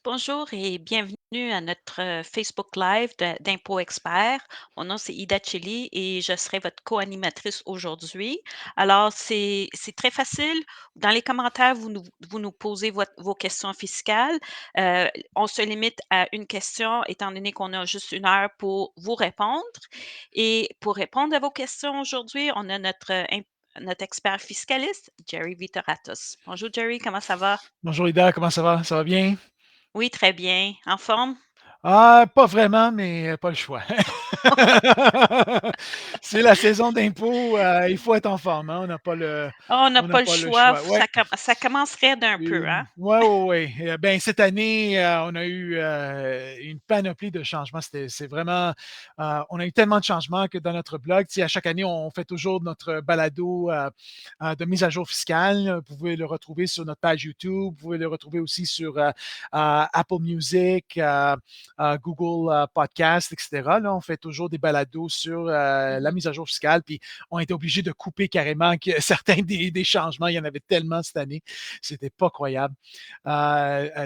Bonjour et bienvenue à notre Facebook Live d'Impôt Expert. Mon nom, c'est Ida Chili et je serai votre co-animatrice aujourd'hui. Alors, c'est très facile. Dans les commentaires, vous nous posez vos questions fiscales. On se limite à une question, étant donné qu'on a juste 1 heure pour vous répondre. Et pour répondre à vos questions aujourd'hui, on a notre expert fiscaliste, Jerry Vitoratos. Bonjour Jerry, comment ça va? Bonjour Ida, comment ça va? Ça va bien? Oui, très bien. En forme? Ah, pas vraiment, mais pas le choix. C'est la saison d'impôt, il faut être en forme, hein, Oh, on n'a on n'a pas le pas le choix, choix. Ouais. ça commencerait d'un peu, hein? Ouais, ouais, ouais. Ben, cette année, on a eu une panoplie de changements. C'est vraiment, on a eu tellement de changements que dans notre blog, tu sais, à chaque année, on fait toujours notre balado de mise à jour fiscale. Vous pouvez le retrouver sur notre page YouTube. Vous pouvez le retrouver aussi sur Apple Music, Google Podcast, etc. Là, on fait toujours des balados sur la Mhm. mise à jour fiscale. Puis, on a été obligé de couper carrément certains des changements. Il y en avait tellement cette année. C'était pas croyable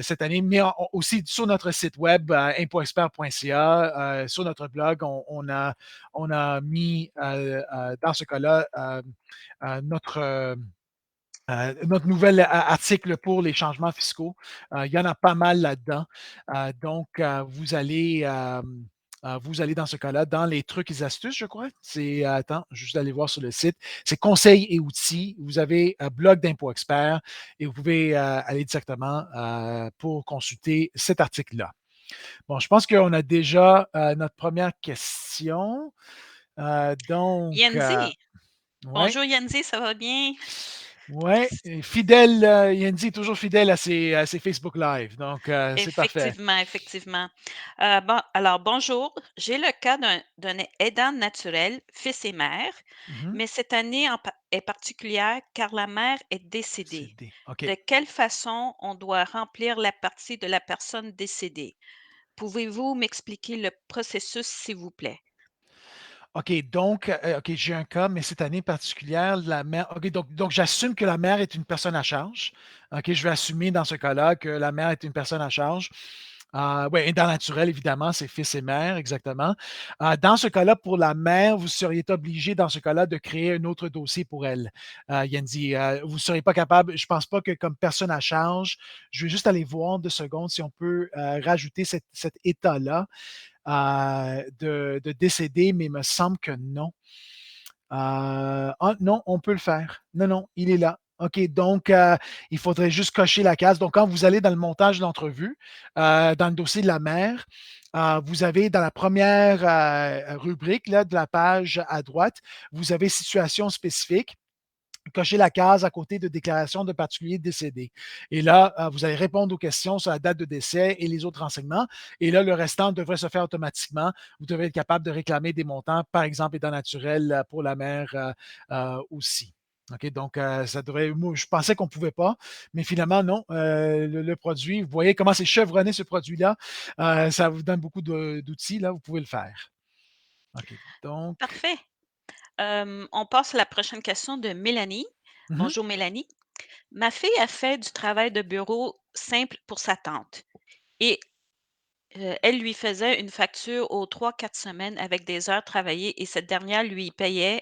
cette année, mais aussi sur notre site web, impoexpert.ca, sur notre blog, on a mis dans ce cas-là notre nouvel article pour les changements fiscaux. Il y en a pas mal là-dedans. Donc, vous allez dans ce cas-là, dans les trucs et astuces, je crois. Attends, juste aller voir sur le site. C'est conseils et outils. Vous avez un blog d'impôt expert et vous pouvez aller directement pour consulter cet article-là. Bon, je pense qu'on a déjà notre première question. Yanzi, Ouais. bonjour Yanzi, ça va bien? Ouais, et fidèle, Yandy est toujours fidèle à ses Facebook Live, donc c'est parfait. Effectivement, effectivement. Bon, alors bonjour, j'ai le cas d'un aidant naturel, fils et mère, Mhm. mais cette année est particulière car la mère est C'est décédée. D. OK. De quelle façon on doit remplir la partie de la personne décédée? Pouvez-vous m'expliquer le processus, s'il vous plaît? OK, donc, OK, j'ai un cas, mais cette année particulière, la mère. OK, donc j'assume que la mère est une personne à charge. OK, je vais assumer dans ce cas-là que la mère est une personne à charge. Oui, aidant naturel, évidemment, c'est fils et mère, exactement. Dans ce cas-là, pour la mère, vous seriez obligé, dans ce cas-là, de créer un autre dossier pour elle, Yandy. Vous ne seriez pas capable, je ne pense pas que comme personne à charge, je vais juste aller voir 2 secondes si on peut rajouter cet état-là de décéder, mais il me semble que non. Non, on peut le faire. Non, non, il est là. OK, donc il faudrait juste cocher la case. Donc, quand vous allez dans le montage d'entrevue, dans le dossier de la mère, vous avez dans la première rubrique là, de la page à droite, vous avez situation spécifique. Cochez la case à côté de déclaration de particulier décédé. Et là, vous allez répondre aux questions sur la date de décès et les autres renseignements. Et là, le restant devrait se faire automatiquement. Vous devez être capable de réclamer des montants, par exemple, état naturel pour la mère aussi. OK, donc, ça devrait. Moi, je pensais qu'on ne pouvait pas, mais finalement, non. Le produit, vous voyez comment c'est chevronné ce produit-là. Ça vous donne beaucoup d'outils, là, vous pouvez le faire. OK, donc. Parfait. On passe à la prochaine question de Mélanie. Mhm, Bonjour Mélanie. Ma fille a fait du travail de bureau simple pour sa tante et elle lui faisait une facture aux 3 4 semaines avec des heures travaillées et cette dernière lui payait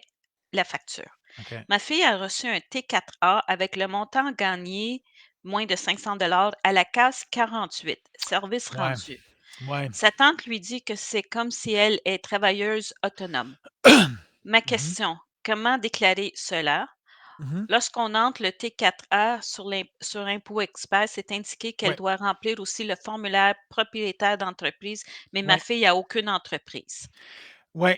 la facture. OK. Ma fille a reçu un T4A avec le montant gagné, moins de 500 à la case 48, service Ouais, rendu. ouais. Sa tante lui dit que c'est comme si elle est travailleuse autonome. Ma Mhm, question, comment déclarer cela? mhm. Lorsqu'on entre le T4A sur Impôt Expert, c'est indiqué qu'elle Ouais, doit remplir aussi le formulaire propriétaire d'entreprise, mais ma ouais. fille a aucune entreprise. Oui,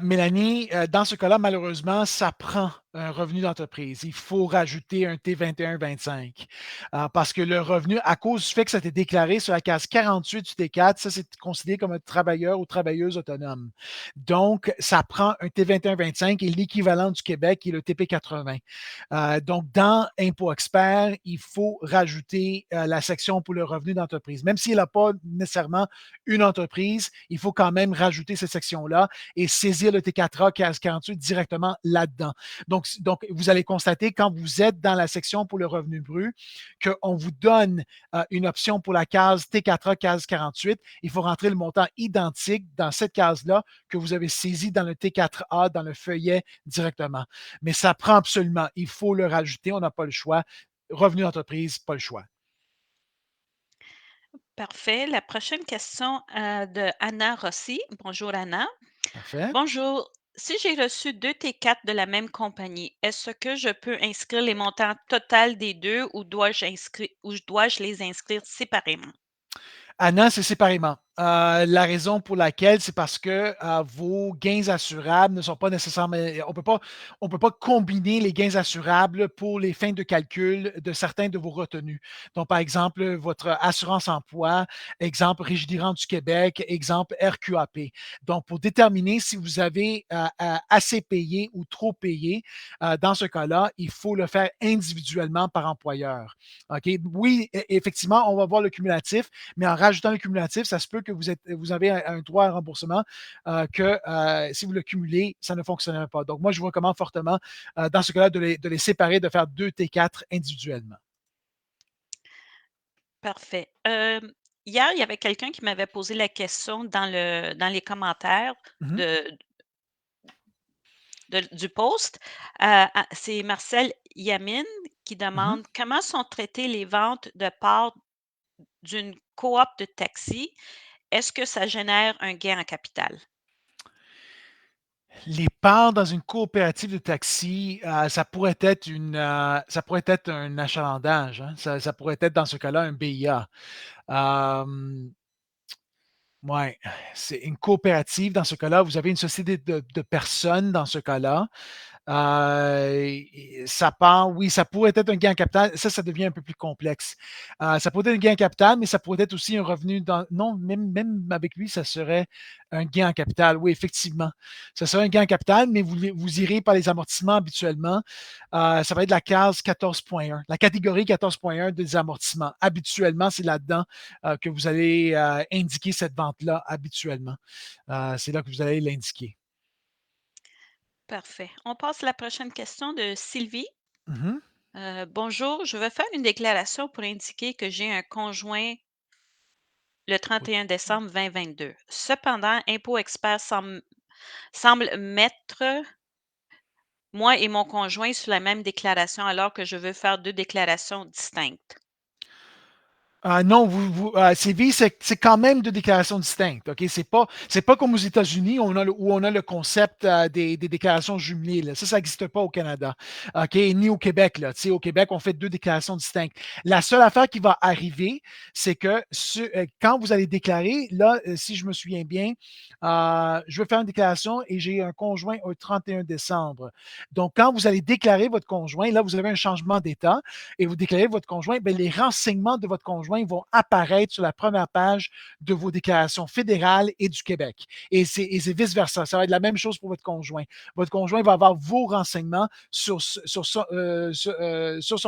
Mélanie, dans ce cas-là, malheureusement, ça prend un revenu d'entreprise. Il faut rajouter un T21-25 parce que le revenu, à cause du fait que ça a été déclaré sur la case 48 du T4, ça, c'est considéré comme un travailleur ou travailleuse autonome. Donc, ça prend un T21-25 et l'équivalent du Québec, qui est le TP80. Donc, dans Impôt Expert, il faut rajouter la section pour le revenu d'entreprise. Même s'il n'a pas nécessairement une entreprise, il faut quand même rajouter cette section-là et saisir le T4A 48 directement là-dedans. Donc, Donc, vous allez constater quand vous êtes dans la section pour le revenu brut qu'on vous donne une option pour la case T4A, case 48. Il faut rentrer le montant identique dans cette case-là que vous avez saisi dans le T4A, dans le feuillet directement. Mais ça prend absolument, il faut le rajouter, on n'a pas le choix. Revenu d'entreprise, pas le choix. Parfait. La prochaine question de Anna Rossi. Bonjour Anna. Parfait. Bonjour. Si j'ai reçu deux T4 de la même compagnie, est-ce que je peux inscrire les montants total des deux ou dois-je les inscrire séparément? Anna, c'est séparément. La raison pour laquelle, c'est parce que vos gains assurables ne sont pas nécessairement. On peut pas combiner les gains assurables pour les fins de calcul de certains de vos retenus. Donc, par exemple, votre assurance emploi, exemple Régidirant du Québec, exemple RQAP. Donc, pour déterminer si vous avez assez payé ou trop payé, dans ce cas-là, il faut le faire individuellement par employeur. OK? Oui, effectivement, on va voir le cumulatif, mais en rajoutant le cumulatif, ça se peut que vous avez un droit à remboursement que si vous le cumulez, ça ne fonctionnerait pas. Donc, moi, je vous recommande fortement, dans ce cas-là, de les séparer, de faire deux T4 individuellement. Parfait. Hier, il y avait quelqu'un qui m'avait posé la question dans les commentaires Mhm, de du post. C'est Marcel Yamine qui mhm. demande comment sont traitées les ventes de parts d'une coop de taxi? Est-ce que ça génère un gain en capital? Les parts dans une coopérative de taxi, ça pourrait être ça pourrait être un achalandage, hein. Ça pourrait être dans ce cas-là un BIA. Ouais, c'est une coopérative dans ce cas-là. Vous avez une société de personnes dans ce cas-là. Ça part, oui, ça pourrait être un gain en capital. Ça devient un peu plus complexe. Ça pourrait être un gain en capital, mais ça pourrait être aussi un revenu dans. Non, même avec lui, ça serait un gain en capital. Oui, effectivement. Ça serait un gain en capital, mais vous irez par les amortissements habituellement. Ça va être la case 14.1, la catégorie 14.1 des amortissements. Habituellement, c'est là-dedans que vous allez indiquer cette vente-là habituellement. C'est là que vous allez l'indiquer. Parfait. On passe à la prochaine question de Sylvie. Mhm. Bonjour, je veux faire une déclaration pour indiquer que j'ai un conjoint le 31 décembre 2022. Cependant, Impôt Expert semble mettre moi et mon conjoint sur la même déclaration alors que je veux faire deux déclarations distinctes. Non, CV, c'est quand même deux déclarations distinctes. Ok, c'est pas comme aux États-Unis où on a le concept des déclarations jumelées. Là. Ça n'existe pas au Canada. Ok, ni au Québec. Là. Tu sais, au Québec, on fait deux déclarations distinctes. La seule affaire qui va arriver, c'est que quand vous allez déclarer, là, si je me souviens bien, je vais faire une déclaration et j'ai un conjoint au 31 décembre. Donc, quand vous allez déclarer votre conjoint, là, vous avez un changement d'état et vous déclarez votre conjoint, bien, les renseignements de votre conjoint vont apparaître sur la première page de vos déclarations fédérales et du Québec. Et c'est vice-versa. Ça va être la même chose pour votre conjoint. Votre conjoint va avoir vos renseignements sur son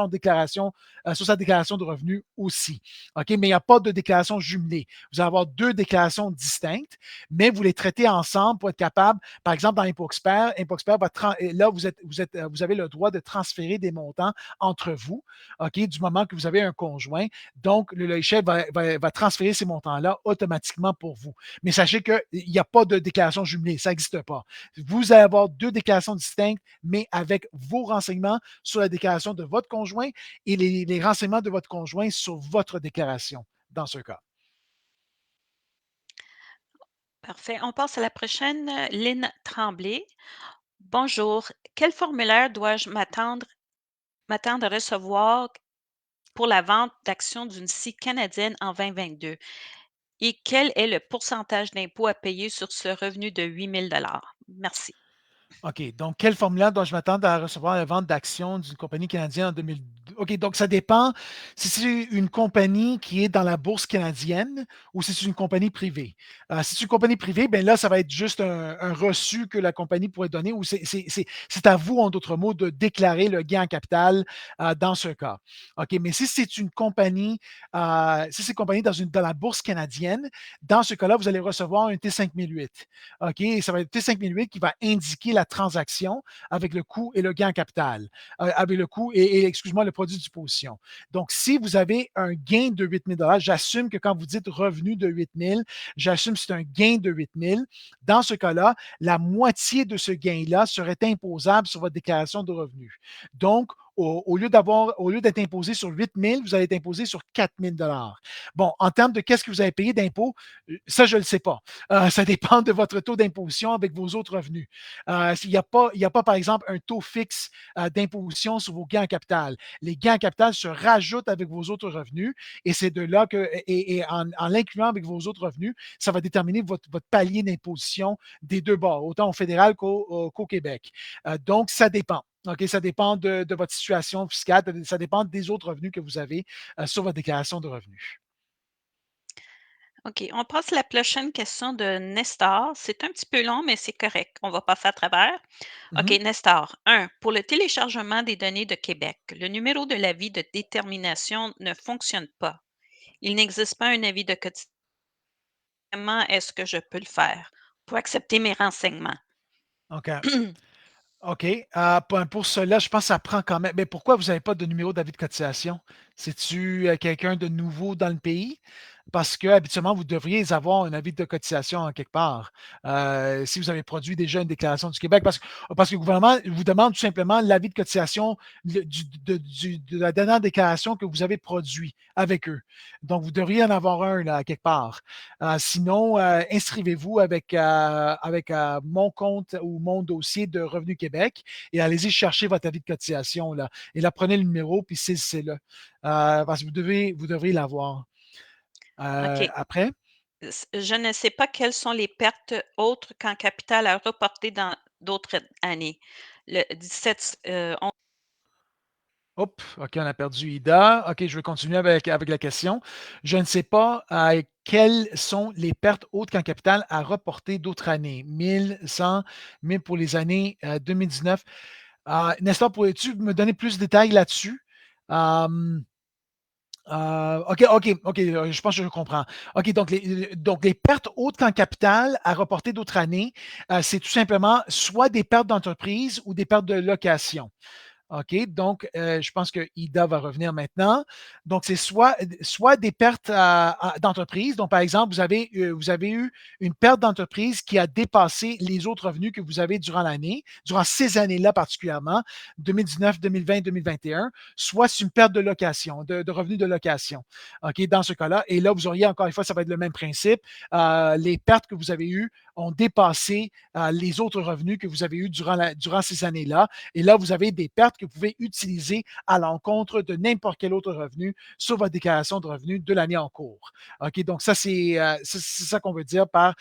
déclaration, sur sa déclaration de revenus aussi. OK? Mais il n'y a pas de déclaration jumelée. Vous allez avoir deux déclarations distinctes, mais vous les traitez ensemble pour être capable, par exemple, dans Impôt Expert là, vous avez le droit de transférer des montants entre vous, OK, du moment que vous avez un conjoint. Donc, le logiciel va transférer ces montants-là automatiquement pour vous. Mais sachez qu'il n'y a pas de déclaration jumelée, ça n'existe pas. Vous allez avoir deux déclarations distinctes, mais avec vos renseignements sur la déclaration de votre conjoint et les renseignements de votre conjoint sur votre déclaration dans ce cas. Parfait. On passe à la prochaine. Lynn Tremblay. Bonjour. Quel formulaire dois-je m'attendre à recevoir pour la vente d'actions d'une scie canadienne en 2022? Et quel est le pourcentage d'impôt à payer sur ce revenu de 8 000 Merci. OK. Donc, quel formulaire dois-je m'attendre à recevoir la vente d'actions d'une compagnie canadienne en 2002? OK. Donc, ça dépend si c'est une compagnie qui est dans la bourse canadienne ou si c'est une compagnie privée. Si c'est une compagnie privée, bien là, ça va être juste un reçu que la compagnie pourrait donner ou c'est à vous, en d'autres mots, de déclarer le gain en capital dans ce cas. OK. Mais si c'est une compagnie dans la bourse canadienne, dans ce cas-là, vous allez recevoir un T5008. OK. Et ça va être T5008 qui va indiquer la transaction avec le coût et le gain en capital, avec le coût excuse-moi, le produit de position. Donc, si vous avez un gain de 8 000 j'assume que quand vous dites revenu de 8 000, j'assume que c'est un gain de 8 000. Dans ce cas-là, la moitié de ce gain-là serait imposable sur votre déclaration de revenus. Donc, au lieu d'être imposé sur 8 000, vous allez être imposé sur 4 000 Bon, en termes de qu'est-ce que vous avez payé d'impôt, ça, je ne le sais pas. Ça dépend de votre taux d'imposition avec vos autres revenus. Il n'y a pas, par exemple, un taux fixe d'imposition sur vos gains en capital. Les gains en capital se rajoutent avec vos autres revenus et c'est de là que, et en l'incluant avec vos autres revenus, ça va déterminer votre palier d'imposition des deux bords, autant au fédéral qu'au Québec. Donc, ça dépend. OK, ça dépend de votre situation fiscale, ça dépend des autres revenus que vous avez sur votre déclaration de revenus. OK, on passe à la prochaine question de Nestor. C'est un petit peu long, mais c'est correct. On va passer à travers. OK, Mhm. Nestor. 1. Pour le téléchargement des données de Québec, le numéro de l'avis de détermination ne fonctionne pas. Il n'existe pas un avis de quotidien. Comment est-ce que je peux le faire pour accepter mes renseignements? OK. OK. Pour cela, je pense que ça prend quand même. Mais pourquoi vous n'avez pas de numéro d'avis de cotisation? C'est-tu quelqu'un de nouveau dans le pays? Parce que habituellement, vous devriez avoir un avis de cotisation en quelque part. Si vous avez produit déjà une déclaration du Québec, parce que le gouvernement vous demande tout simplement l'avis de cotisation de la dernière déclaration que vous avez produit avec eux. Donc, vous devriez en avoir un là, à quelque part. Sinon, inscrivez-vous avec mon compte ou mon dossier de Revenu Québec et allez-y chercher votre avis de cotisation là. Et là, prenez le numéro puis saisissez-le. Parce que vous devriez l'avoir. OK. Après, Je ne sais pas quelles sont les pertes autres qu'en capital à reporter dans d'autres années. Le 17, hop, OK, on a perdu Ida. OK, je vais continuer avec la question. Je ne sais pas quelles sont les pertes autres qu'en capital à reporter d'autres années. 1000, 100, 1000 pour les années 2019. Nestor, pourrais-tu me donner plus de détails là-dessus? Euh, OK, OK, OK, je pense que je comprends. OK, donc les pertes autres qu'en capital à reporter d'autres années, c'est tout simplement soit des pertes d'entreprise ou des pertes de location. OK, donc je pense que Ida va revenir maintenant. Donc, c'est soit des pertes d'entreprise. Donc, par exemple, vous avez eu une perte d'entreprise qui a dépassé les autres revenus que vous avez durant l'année, durant ces années-là particulièrement, 2019, 2020, 2021, soit c'est une perte de location, de revenus de location. OK, dans ce cas-là. Et là, vous auriez encore une fois, ça va être le même principe. Les pertes que vous avez eues ont dépassé les autres revenus que vous avez eus durant ces années-là. Et là, vous avez des pertes que vous pouvez utiliser à l'encontre de n'importe quel autre revenu sur votre déclaration de revenus de l'année en cours. OK, donc ça, c'est ça qu'on veut dire par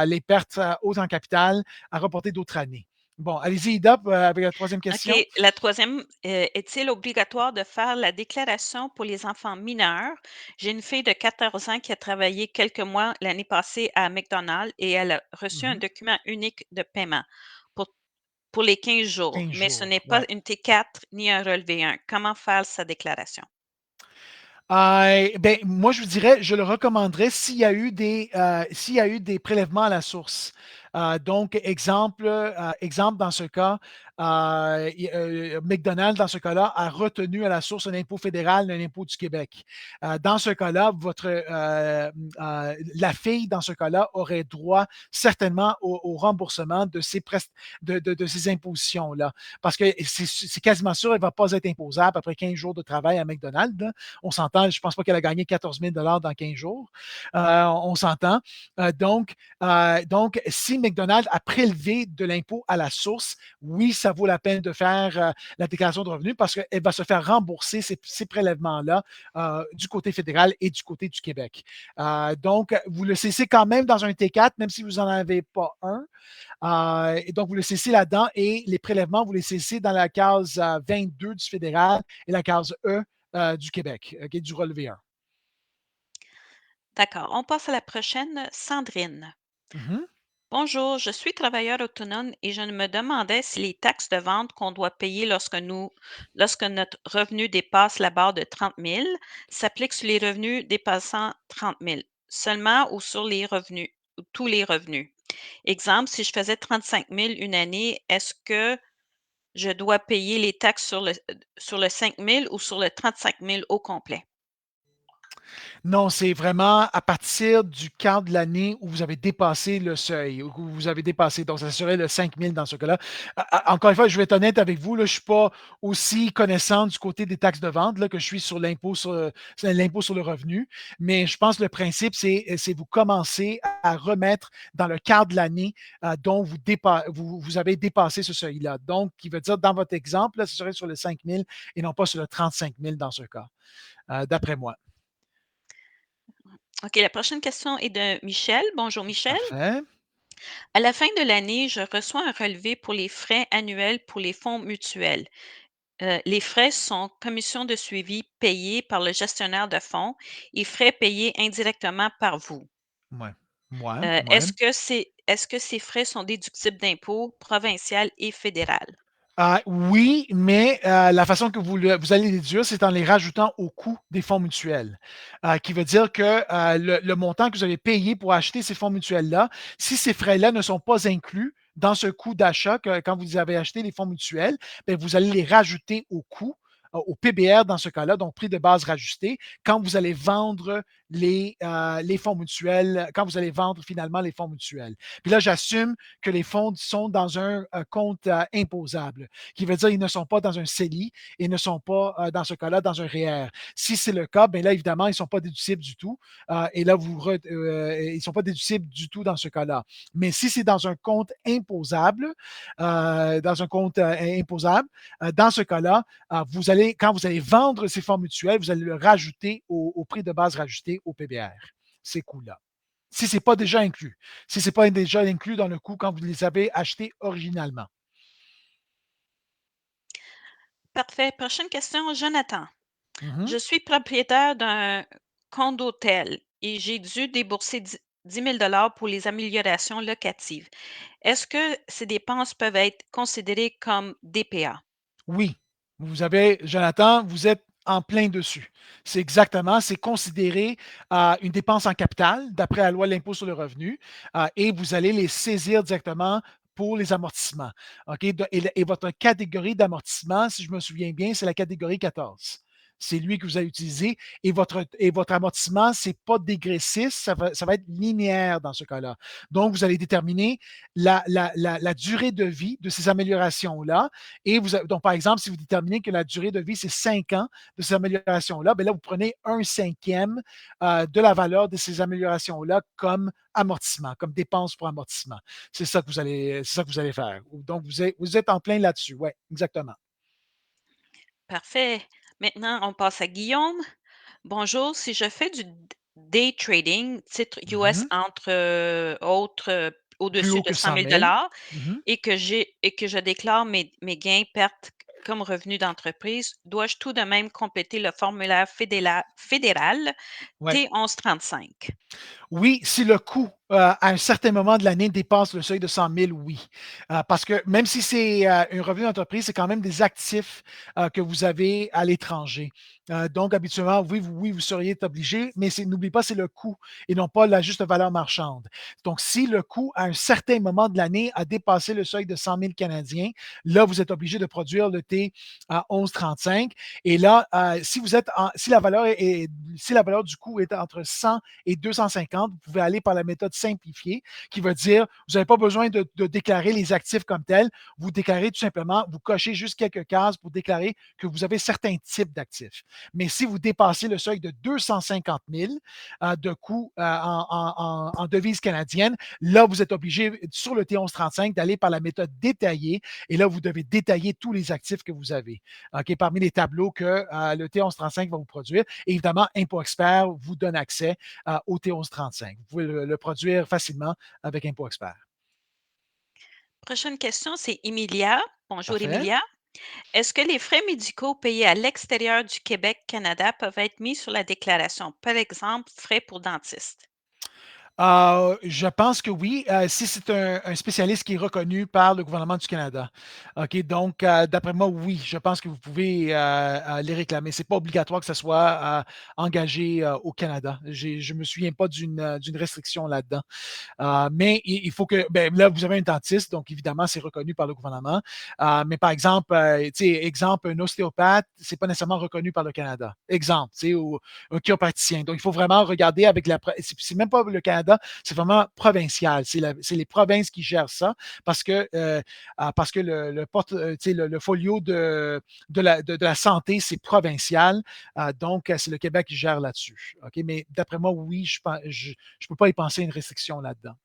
les pertes hautes en capital à reporter d'autres années. Bon, allez-y, Ida, avec la troisième OK. question. La troisième, est-il obligatoire de faire la déclaration pour les enfants mineurs? J'ai une fille de 14 ans qui a travaillé quelques mois l'année passée à McDonald's et elle a reçu un Mhm. document unique de paiement pour, pour les 15 jours, 15 mais ce n'est jours, pas ouais. une T4 ni un relevé 1. Comment faire sa déclaration? Ben, moi, je vous dirais, je le recommanderais s'il y a eu des prélèvements à la source. Donc, exemple dans ce cas, McDonald's, dans ce cas-là, a retenu à la source un impôt fédéral, un impôt du Québec. Dans ce cas-là, la fille, dans ce cas-là, aurait droit certainement au remboursement de ces impositions-là. Parce que c'est quasiment sûr, elle ne va pas être imposable après 15 jours de travail à McDonald's, là. On s'entend, je ne pense pas qu'elle a gagné 14 000 dans 15 jours. On s'entend. Donc, si McDonald's a prélevé de l'impôt à la source, oui, ça vaut la peine de faire la déclaration de revenus parce qu'elle va se faire rembourser ces prélèvements-là du côté fédéral et du côté du Québec. Donc, vous le cessez quand même dans un T4, même si vous n'en avez pas un. Et donc, vous le cessez là-dedans et les prélèvements, vous les cessez dans la case 22 du fédéral et la case E du Québec, du relevé 1. D'accord. On passe à la prochaine. Sandrine. Mhm. Bonjour, je suis travailleur autonome et je me demandais si les taxes de vente qu'on doit payer lorsque notre revenu dépasse la barre de 30 000 s'appliquent sur les revenus dépassant 30 000 seulement ou sur les revenus, ou tous les revenus. Exemple, si je faisais 35 000 une année, est-ce que je dois payer les taxes sur le 5 000 ou sur le 35 000 au complet? Non, c'est vraiment à partir du quart de l'année où vous avez dépassé le seuil, où vous avez dépassé. Donc, ça serait le 5 000 dans ce cas-là. Encore une fois, je vais être honnête avec vous, là, je ne suis pas aussi connaissant du côté des taxes de vente là, que je suis sur l'impôt sur le revenu. Mais je pense que le principe, c'est vous commencez à remettre dans le quart de l'année dont vous avez dépassé ce seuil-là. Donc, qui veut dire, dans votre exemple, là, ce serait sur le 5 000 et non pas sur le 35 000 dans ce cas, d'après moi. OK, la prochaine question est de Michel. Bonjour Michel. Parfait. À la fin de l'année, je reçois un relevé pour les frais annuels pour les fonds mutuels. Les frais sont commissions de suivi payées par le gestionnaire de fonds et frais payés indirectement par vous. Ouais. Ouais, ouais. Est-ce que ces frais sont déductibles d'impôts provincial et fédéral? Oui, mais la façon que vous allez les déduire, c'est en les rajoutant au coût des fonds mutuels, qui veut dire que le montant que vous avez payé pour acheter ces fonds mutuels-là, si ces frais-là ne sont pas inclus dans ce coût d'achat quand vous avez acheté les fonds mutuels, bien, vous allez les rajouter au coût, au PBR dans ce cas-là, donc prix de base rajusté, quand vous allez vendre les fonds mutuels, quand vous allez vendre finalement les fonds mutuels. Puis là, j'assume que les fonds sont dans un compte imposable, qui veut dire qu'ils ne sont pas dans un CELI et ne sont pas, dans ce cas-là, dans un REER. Si c'est le cas, bien là, évidemment, ils ne sont pas déductibles du tout. Et là, ils ne sont pas déductibles du tout dans ce cas-là. Mais si c'est dans un compte imposable, dans ce cas-là, quand vous allez vendre ces fonds mutuels, vous allez le rajouter au prix de base rajouté au PBR, ces coûts-là. Si ce n'est pas déjà inclus. Si ce n'est pas déjà inclus dans le coût quand vous les avez achetés originalement. Parfait. Prochaine question, Jonathan. Mhm. Je suis propriétaire d'un condo-hôtel et j'ai dû débourser 10 000 $ pour les améliorations locatives. Est-ce que ces dépenses peuvent être considérées comme DPA? Oui, Jonathan, vous êtes en plein dessus. C'est considéré une dépense en capital, d'après la loi de l'impôt sur le revenu, et vous allez les saisir directement pour les amortissements. OK? Et votre catégorie d'amortissement, si je me souviens bien, c'est la catégorie 14. C'est lui que vous allez utiliser. Et votre amortissement, ce n'est pas dégressif, ça va être linéaire dans ce cas-là. Donc, vous allez déterminer la durée de vie de ces améliorations-là. Donc, par exemple, si vous déterminez que la durée de vie, c'est 5 ans de ces améliorations-là, bien là, vous prenez un cinquième de la valeur de ces améliorations-là comme amortissement, comme dépense pour amortissement. C'est ça que vous allez faire. Donc, vous êtes en plein là-dessus. Oui, exactement. Parfait. Maintenant, on passe à Guillaume. Bonjour, si je fais du day trading, titre US Mhm. entre autres Plus au-dessus haut de que 100 100 000 000. dollars Mhm. et que je déclare mes gains, pertes comme revenus d'entreprise, dois-je tout de même compléter le formulaire fédéral Ouais. T1135? Oui, si le coût, à un certain moment de l'année, dépasse le seuil de 100 000, oui. Parce que même si c'est un revenu d'entreprise, c'est quand même des actifs que vous avez à l'étranger. Donc, habituellement, oui, vous seriez obligé, mais n'oubliez pas, c'est le coût et non pas la juste valeur marchande. Donc, si le coût, à un certain moment de l'année, a dépassé le seuil de 100 000 Canadiens, là, vous êtes obligé de produire le T à 11,35. Et là, si la valeur du coût est entre 100 et 250, vous pouvez aller par la méthode simplifiée, qui veut dire, vous n'avez pas besoin de déclarer les actifs comme tels. Vous déclarez tout simplement, vous cochez juste quelques cases pour déclarer que vous avez certains types d'actifs. Mais si vous dépassez le seuil de 250 000 de coûts en devises canadiennes, là, vous êtes obligé, sur le T1135, d'aller par la méthode détaillée. Et là, vous devez détailler tous les actifs que vous avez. OK, parmi les tableaux que le T1135 va vous produire. Et évidemment, Impôt Expert vous donne accès au T1135. Vous pouvez le produire facilement avec Impôt Expert. Prochaine question, c'est Emilia. Bonjour Parfait. Emilia. Est-ce que les frais médicaux payés à l'extérieur du Québec, Canada peuvent être mis sur la déclaration? Par exemple, frais pour dentiste. Je pense que oui, si c'est un spécialiste qui est reconnu par le gouvernement du Canada. OK, donc d'après moi, oui, je pense que vous pouvez les réclamer. C'est pas obligatoire que ça soit engagé au Canada. Je me souviens pas d'une restriction là-dedans. Mais il faut que, ben, là, vous avez un dentiste, donc évidemment, c'est reconnu par le gouvernement. Mais par exemple, tu sais, exemple, un ostéopathe, c'est pas nécessairement reconnu par le Canada. Exemple, tu sais, ou un chiropraticien. Donc, il faut vraiment regarder avec c'est même pas le Canada, c'est vraiment provincial. C'est les provinces qui gèrent ça parce que tu sais, le folio de la santé, c'est provincial. Donc, c'est le Québec qui gère là-dessus. OK? Mais d'après moi, oui, je peux pas y penser à une restriction là-dedans.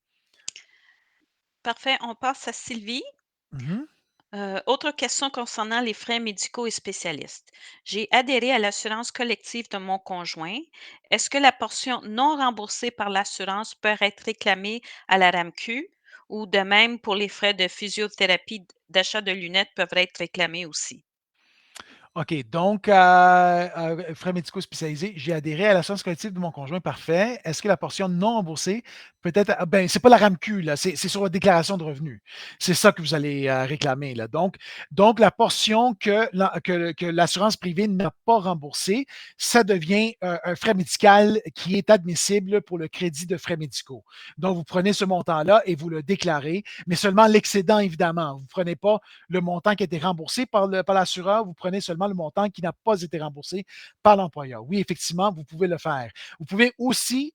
Parfait, on passe à Sylvie. Mhm. Autre question concernant les frais médicaux et spécialistes. J'ai adhéré à l'assurance collective de mon conjoint. Est-ce que la portion non remboursée par l'assurance peut être réclamée à la RAMQ ou de même pour les frais de physiothérapie d'achat de lunettes peuvent être réclamés aussi? OK, donc, frais médicaux spécialisés, j'ai adhéré à l'assurance collective de mon conjoint, parfait. Est-ce que la portion non remboursée peut être, ben, c'est pas la RAMQ, là, c'est sur la déclaration de revenus. C'est ça que vous allez réclamer, là. Donc la portion que l'assurance privée n'a pas remboursée, ça devient un frais médical qui est admissible pour le crédit de frais médicaux. Donc, vous prenez ce montant-là et vous le déclarez, mais seulement l'excédent, évidemment. Vous ne prenez pas le montant qui a été remboursé par l'assureur, vous prenez seulement le montant qui n'a pas été remboursé par l'employeur. Oui, effectivement, vous pouvez le faire. Vous pouvez aussi,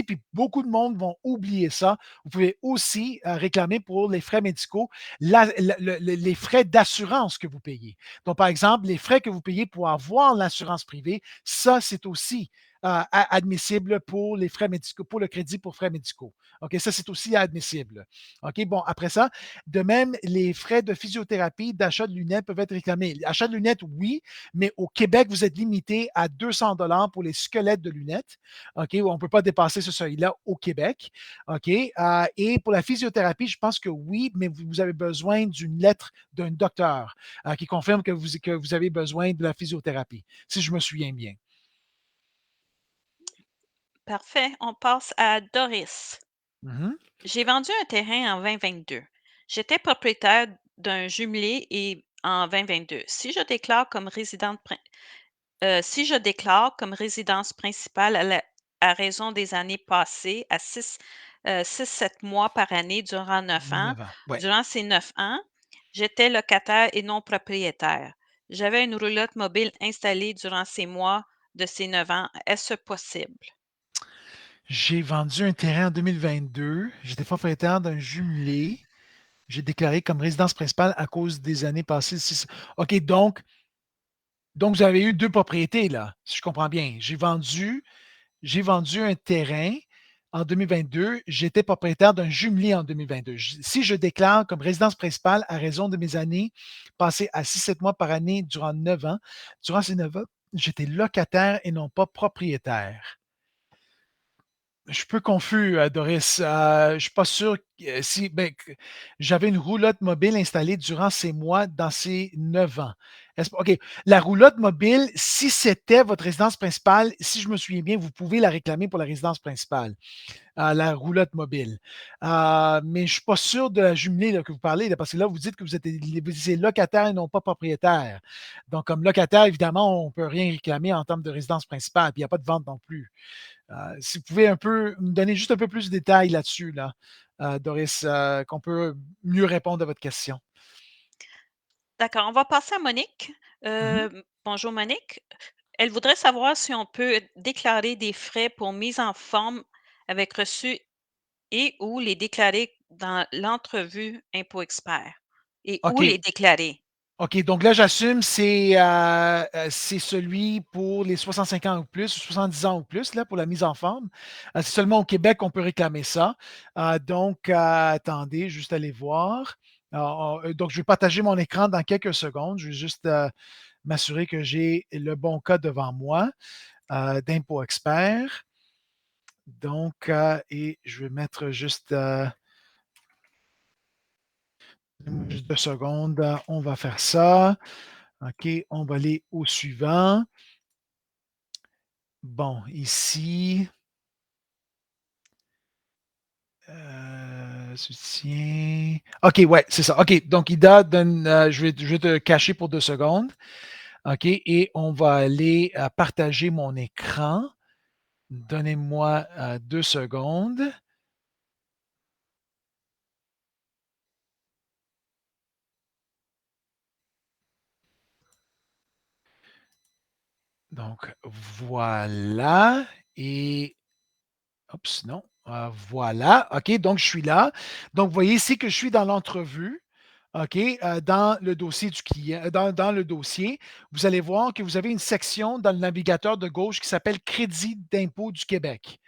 puis beaucoup de monde vont oublier ça, vous pouvez aussi réclamer pour les frais médicaux les frais d'assurance que vous payez. Donc, par exemple, les frais que vous payez pour avoir l'assurance privée, ça, c'est aussi admissible pour les frais médicaux, pour le crédit pour frais médicaux. OK, ça, c'est aussi admissible. OK, bon, après ça, de même, les frais de physiothérapie, d'achat de lunettes peuvent être réclamés. Achat de lunettes, oui, mais au Québec, vous êtes limité à 200 pour les squelettes de lunettes. OK, on ne peut pas dépasser ce seuil-là au Québec. OK, et pour la physiothérapie, je pense que oui, mais vous avez besoin d'une lettre d'un docteur qui confirme que vous avez besoin de la physiothérapie, si je me souviens bien. Parfait, on passe à Doris. Mhm. J'ai vendu un terrain en 2022. J'étais propriétaire d'un jumelé et en 2022. Si je déclare comme résidence principale à raison des années passées à 6-7 mois par année durant 9 ans, 9 ans. Ouais. durant ces 9 ans, j'étais locataire et non propriétaire. J'avais une roulotte mobile installée durant ces mois de ces 9 ans. Est-ce possible? J'ai vendu un terrain en 2022. J'étais propriétaire d'un jumelé. J'ai déclaré comme résidence principale à cause des années passées. OK, donc vous avez eu deux propriétés, là, si je comprends bien. J'ai vendu un terrain en 2022. J'étais propriétaire d'un jumelé en 2022. Si je déclare comme résidence principale à raison de mes années passées à 6-7 mois par année durant ces 9 ans, j'étais locataire et non pas propriétaire. Je suis peu confus, Doris. Je ne suis pas sûr si j'avais une roulotte mobile installée durant ces mois, dans ces 9 ans. OK. La roulotte mobile, si c'était votre résidence principale, si je me souviens bien, vous pouvez la réclamer pour la résidence principale, la roulotte mobile. Mais je ne suis pas sûr de la jumelée là, que vous parlez, là, parce que là, vous dites que vous êtes locataire et non pas propriétaire. Donc, comme locataire, évidemment, on ne peut rien réclamer en termes de résidence principale, puis il n'y a pas de vente non plus. Si vous pouvez un peu me donner juste un peu plus de détails là-dessus, là, Doris, qu'on peut mieux répondre à votre question. D'accord, on va passer à Monique. Mhm. Bonjour Monique. Elle voudrait savoir si on peut déclarer des frais pour mise en forme avec reçu et ou les déclarer dans l'entrevue Impôt Expert et où les OK. déclarer. OK. Donc là, j'assume c'est celui pour les 65 ans ou plus, 70 ans ou plus, là, pour la mise en forme. C'est seulement au Québec qu'on peut réclamer ça. Donc, attendez, juste aller voir. Donc, je vais partager mon écran dans quelques secondes. Je vais juste m'assurer que j'ai le bon cas devant moi d'Impôt Expert. Donc, et je vais mettre juste, juste 2 secondes. On va faire ça. OK, on va aller au suivant. Bon, ici, soutien. OK, ouais, c'est ça. OK, donc Ida donne, je vais te cacher pour 2 secondes. OK, et on va aller partager mon écran. Donnez-moi 2 secondes. Donc, voilà. Et, oups, non. Voilà. OK, donc je suis là. Donc, vous voyez ici que je suis dans l'entrevue. OK, dans le dossier du client, dans le dossier, vous allez voir que vous avez une section dans le navigateur de gauche qui s'appelle Crédit d'impôt du Québec.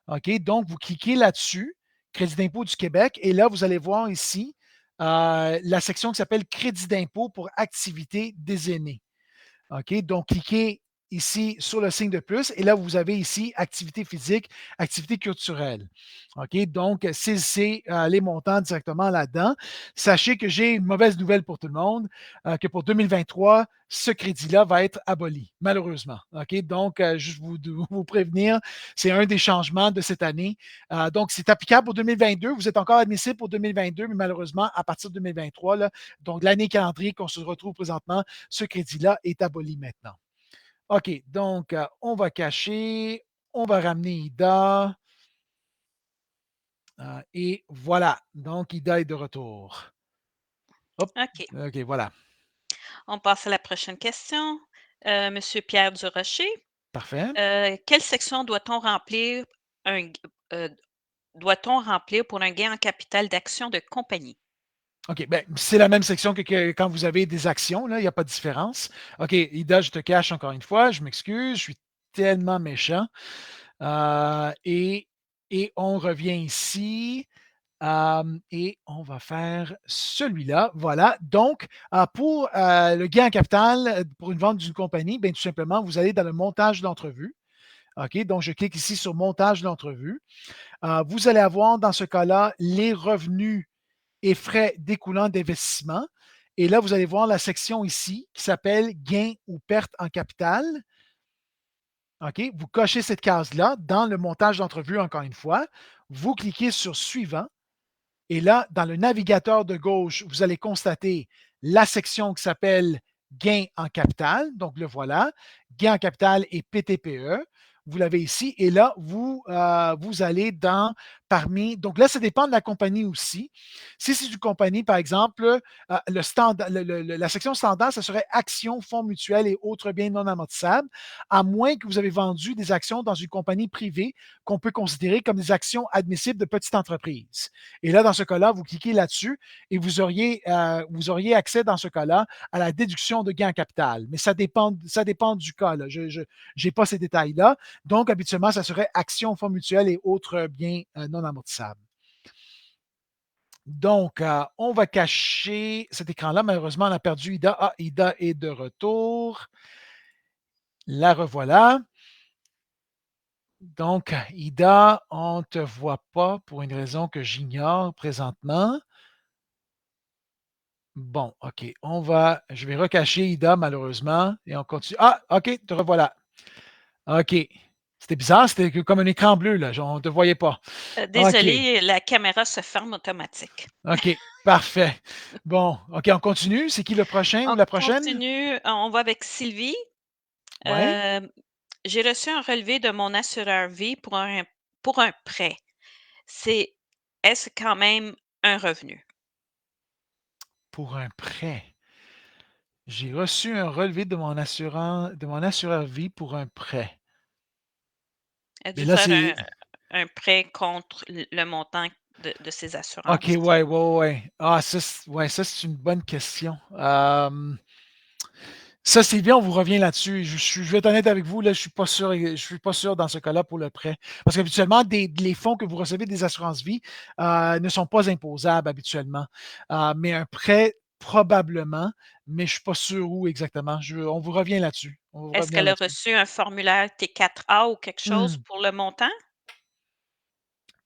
OK, donc vous cliquez là-dessus, Crédit d'impôt du Québec, et là, vous allez voir ici la section qui s'appelle Crédit d'impôt pour activités des aînés. OK, donc cliquez ici sur le signe de plus et là, vous avez ici activité physique, activité culturelle. OK, donc saisissez les montants directement là-dedans. Sachez que j'ai une mauvaise nouvelle pour tout le monde, que pour 2023, ce crédit-là va être aboli, malheureusement. OK, donc juste vous prévenir, c'est un des changements de cette année. Donc, c'est applicable pour 2022. Vous êtes encore admissible pour 2022, mais malheureusement, à partir de 2023, là, donc l'année calendrier qu'on se retrouve présentement, ce crédit-là est aboli maintenant. OK, donc on va cacher, on va ramener Ida. Et voilà, donc Ida est de retour. Hop, OK. OK, voilà, On passe à la prochaine question. Monsieur Pierre Durocher, parfait. quelle section un g doit-on remplir pour un gain en capital d'action de compagnie? OK, ben, c'est la même section que quand vous avez des actions, là, il n'y a pas de différence. OK, Ida, je te cache encore une fois, je m'excuse, je suis tellement méchant. Et, on revient ici. Et on va faire celui-là. Voilà. Donc, pour le gain en capital, pour une vente d'une compagnie, bien, tout simplement, vous allez dans le montage d'entrevue. OK, donc je clique ici sur montage d'entrevue. Vous allez avoir dans ce cas-là les revenus et frais découlant d'investissement. Et là, vous allez voir la section ici qui s'appelle gain ou perte en capital. OK, vous cochez cette case-là dans le montage d'entrevue, encore une fois. Vous cliquez sur suivant. Et là, dans le navigateur de gauche, vous allez constater la section qui s'appelle gain en capital. Donc, le voilà. Gain en capital et PTPE. Vous l'avez ici. Et là, vous allez dans parmi. Donc là, ça dépend de la compagnie aussi. Si c'est une compagnie, par exemple, la section standard, ça serait actions, fonds mutuels et autres biens non amortissables, à moins que vous avez vendu des actions dans une compagnie privée qu'on peut considérer comme des actions admissibles de petite entreprise. Et là, dans ce cas-là, vous cliquez là-dessus et vous auriez accès dans ce cas-là à la déduction de gain en capital. Mais ça dépend du cas. Là. Je n'ai pas ces détails-là. Donc, habituellement, ça serait actions, fonds mutuels et autres biens non amortissables. Donc, on va cacher cet écran-là. Malheureusement, on a perdu Ida. Ah, Ida est de retour. La revoilà. Donc, Ida, on ne te voit pas pour une raison que j'ignore présentement. Bon, OK. Je vais recacher Ida, malheureusement, et on continue. Ah, OK, te revoilà. OK. C'était bizarre, c'était comme un écran bleu, là. On ne te voyait pas. OK, Désolée, la caméra se ferme automatique. OK, parfait. Bon, OK, on continue. C'est qui le prochain ou On la prochaine? continue, on va avec Sylvie. Oui, Hem, j'ai reçu un relevé de mon assureur vie pour un prêt. C'est Est-ce quand même un revenu? pour un prêt. J'ai reçu un relevé de mon assureur vie pour un prêt. Elle a Mais dû là, faire c'est. un prêt contre le montant de ses OK, assurances. ouais, ouais, ouais. Ah, ouais, ça, c'est une bonne question. Ça, Sylvie, on vous revient là-dessus. Je vais être honnête avec vous, là, je suis pas sûr dans ce cas-là pour le prêt. Parce qu'habituellement, les fonds que vous recevez des assurances vie ne sont pas imposables habituellement. Mais un prêt, probablement, mais je ne suis pas sûr où exactement. On vous revient là-dessus. On va vous Est-ce revenir qu'elle a là-dessus. reçu un formulaire T4A ou quelque chose Hmm. pour le montant?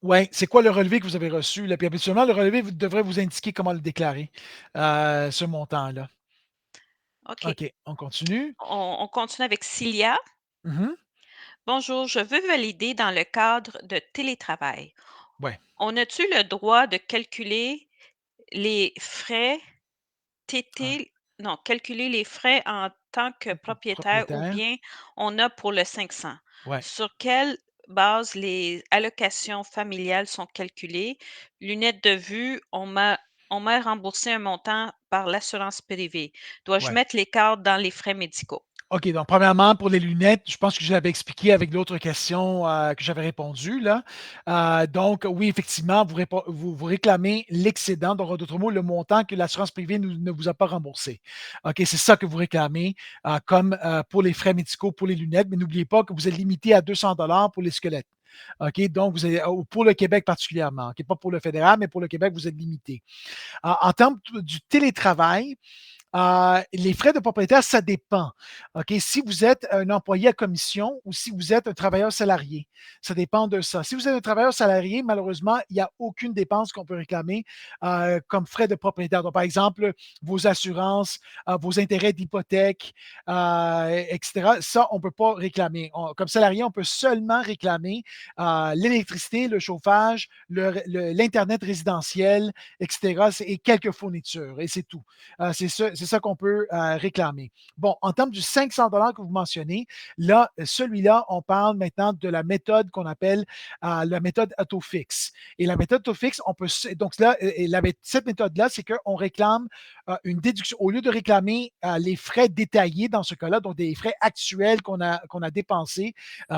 Oui, c'est quoi le relevé que vous avez reçu? Là? Puis habituellement, le relevé devrait vous indiquer comment le déclarer, ce montant-là. OK. OK, on continue. On continue avec Cilia. Mhm. Bonjour, je veux valider dans le cadre de télétravail. Ouais, On a-tu le droit de calculer les frais hein, TT non, calculer les frais en tant que propriétaire ou propriétaire, bien on a pour le 500? ouais, Sur quelle base les allocations familiales sont calculées? Lunettes de vue, on m'a remboursé un montant par l'assurance privée. Dois-je ouais. mettre l'écart dans les frais médicaux? OK, donc premièrement, pour les lunettes, je pense que je l'avais expliqué avec l'autre question que j'avais répondu là. Donc, oui, effectivement, vous réclamez l'excédent, donc en d'autres mots, le montant que l'assurance privée ne vous a pas remboursé. OK, c'est ça que vous réclamez comme pour les frais médicaux, pour les lunettes, mais n'oubliez pas que vous êtes limité à 200 $ pour les squelettes. OK, donc vous avez, pour le Québec particulièrement, OK, pas pour le fédéral, mais pour le Québec, vous êtes limité. En termes du télétravail, les frais de propriétaire, ça dépend. OK? Si vous êtes un employé à commission ou si vous êtes un travailleur salarié, ça dépend de ça. Si vous êtes un travailleur salarié, malheureusement, il n'y a aucune dépense qu'on peut réclamer comme frais de propriétaire. Donc, par exemple, vos assurances, vos intérêts d'hypothèque, etc. Ça, on ne peut pas réclamer. Comme salarié, on peut seulement réclamer l'électricité, le chauffage, l'Internet résidentiel, etc. Et quelques fournitures. Et c'est tout. C'est ça qu'on peut réclamer. Bon, en termes du 500 que vous mentionnez, là, celui-là, on parle maintenant de la méthode qu'on appelle la méthode AutoFix. Et la méthode AutoFix, on peut. Donc là, cette méthode-là, c'est qu'on réclame une déduction. Au lieu de réclamer les frais détaillés dans ce cas-là, donc des frais actuels qu'on a dépensés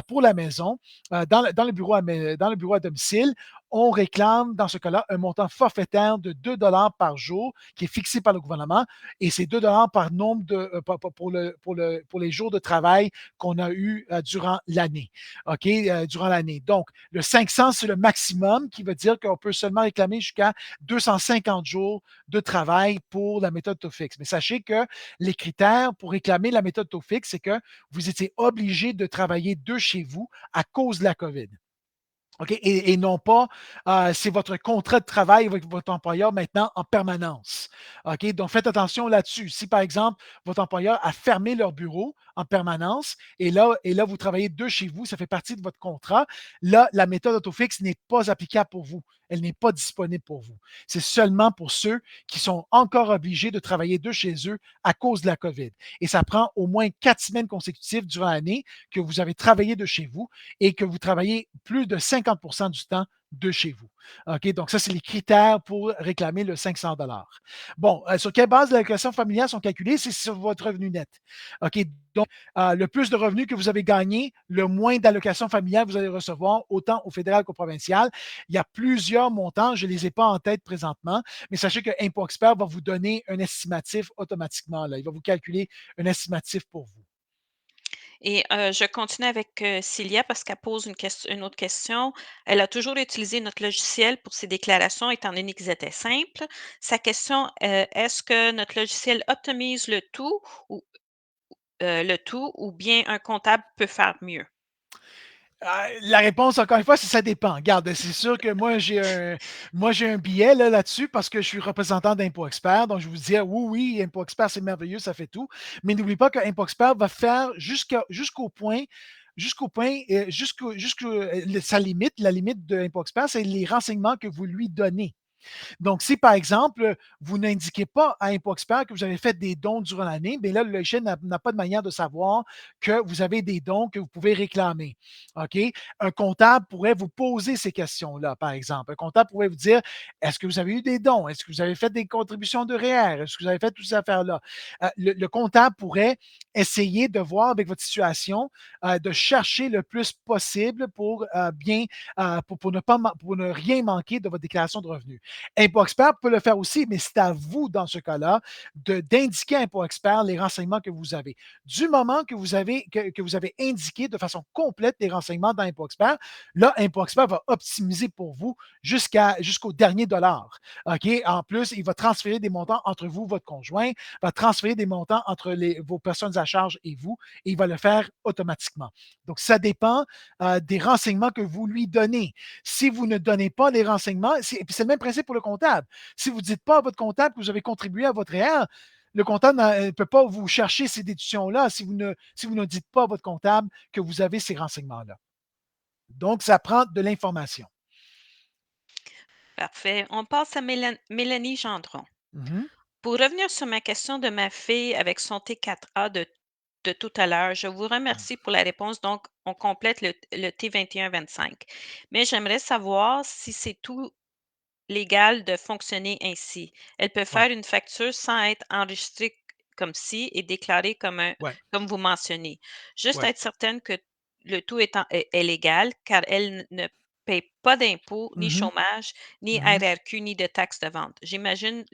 pour la maison, dans le bureau à domicile, on réclame dans ce cas-là un montant forfaitaire de 2 par jour qui est fixé par le gouvernement et c'est 2 par nombre pour les jours de travail qu'on a eu durant l'année. OK? Durant l'année. Donc, le 500, c'est le maximum qui veut dire qu'on peut seulement réclamer jusqu'à 250 jours de travail pour la méthode TOEFIX. Mais sachez que les critères pour réclamer la méthode TOEFIX, c'est que vous étiez obligé de travailler de chez vous à cause de la COVID. OK? Et non pas, c'est votre contrat de travail avec votre employeur maintenant en permanence. OK? Donc, faites attention là-dessus. Si, par exemple, votre employeur a fermé leur bureau en permanence et là, vous travaillez de chez vous, ça fait partie de votre contrat, là, la méthode AutoFix n'est pas applicable pour vous. Elle n'est pas disponible pour vous. C'est seulement pour ceux qui sont encore obligés de travailler de chez eux à cause de la COVID. Et ça prend au moins 4 semaines consécutives durant l'année que vous avez travaillé de chez vous et que vous travaillez plus de 50 du temps de chez vous. OK? Donc, ça, c'est les critères pour réclamer le 500 Bon, sur quelle base les allocations familiales sont calculées? C'est sur votre revenu net. OK? Donc, le plus de revenus que vous avez gagné, le moins d'allocations familiales vous allez recevoir, autant au fédéral qu'au provincial. Il y a plusieurs montants, je ne les ai pas en tête présentement, mais sachez que Impôt Expert va vous donner un estimatif automatiquement. Là. Il va vous calculer un estimatif pour vous. Et je continue avec, Célia parce qu'elle pose une autre question. Elle a toujours utilisé notre logiciel pour ses déclarations étant donné qu'ils étaient simples. Sa question, est-ce que notre logiciel optimise le tout ou bien un comptable peut faire mieux? La réponse, encore une fois, c'est ça dépend. Regarde, c'est sûr que moi, j'ai un billet là-dessus parce que je suis représentant d'Impôt Expert. Donc, je vous dis, oui, oui, Impôt Expert, c'est merveilleux, ça fait tout. Mais n'oubliez pas que Impôt Expert va faire sa limite, la limite de Impôt Expert, c'est les renseignements que vous lui donnez. Donc, si par exemple, vous n'indiquez pas à Impôt Expert que vous avez fait des dons durant l'année, bien là, le logiciel n'a pas de manière de savoir que vous avez des dons que vous pouvez réclamer. OK? Un comptable pourrait vous poser ces questions-là, par exemple. Un comptable pourrait vous dire est-ce que vous avez eu des dons? Est-ce que vous avez fait des contributions de REER? Est-ce que vous avez fait toutes ces affaires-là? Le comptable pourrait essayer de voir avec votre situation, de chercher le plus possible pour pour ne rien manquer de votre déclaration de revenus. Impôt Expert peut le faire aussi, mais c'est à vous, dans ce cas-là, d'indiquer à Impôt Expert les renseignements que vous avez. Du moment que vous avez indiqué de façon complète les renseignements dans Impôt Expert, là, Impôt Expert va optimiser pour vous jusqu'au dernier dollar. OK? En plus, il va transférer des montants entre vous, votre conjoint, va transférer des montants entre vos personnes à charge et vous, et il va le faire automatiquement. Donc, ça dépend des renseignements que vous lui donnez. Si vous ne donnez pas les renseignements, c'est le même principe pour le comptable. Si vous ne dites pas à votre comptable que vous avez contribué à votre REER, le comptable ne peut pas vous chercher ces déductions-là si vous ne dites pas à votre comptable que vous avez ces renseignements-là. Donc, ça prend de l'information. Parfait. On passe à Mélanie Gendron. Mhm. Pour revenir sur ma question de ma fille avec son T4A de tout à l'heure, je vous remercie pour la réponse. Donc, on complète le T21-25. Mais j'aimerais savoir si c'est tout légal de fonctionner ainsi. Elle peut Ouais, faire une facture sans être enregistrée comme ci et déclarée ouais, comme vous mentionnez. Juste ouais. être certaine que le tout est légal, car elle ne paye pas d'impôts, ni Mhm, chômage, ni mhm. RRQ, ni de taxes de vente. J'imagine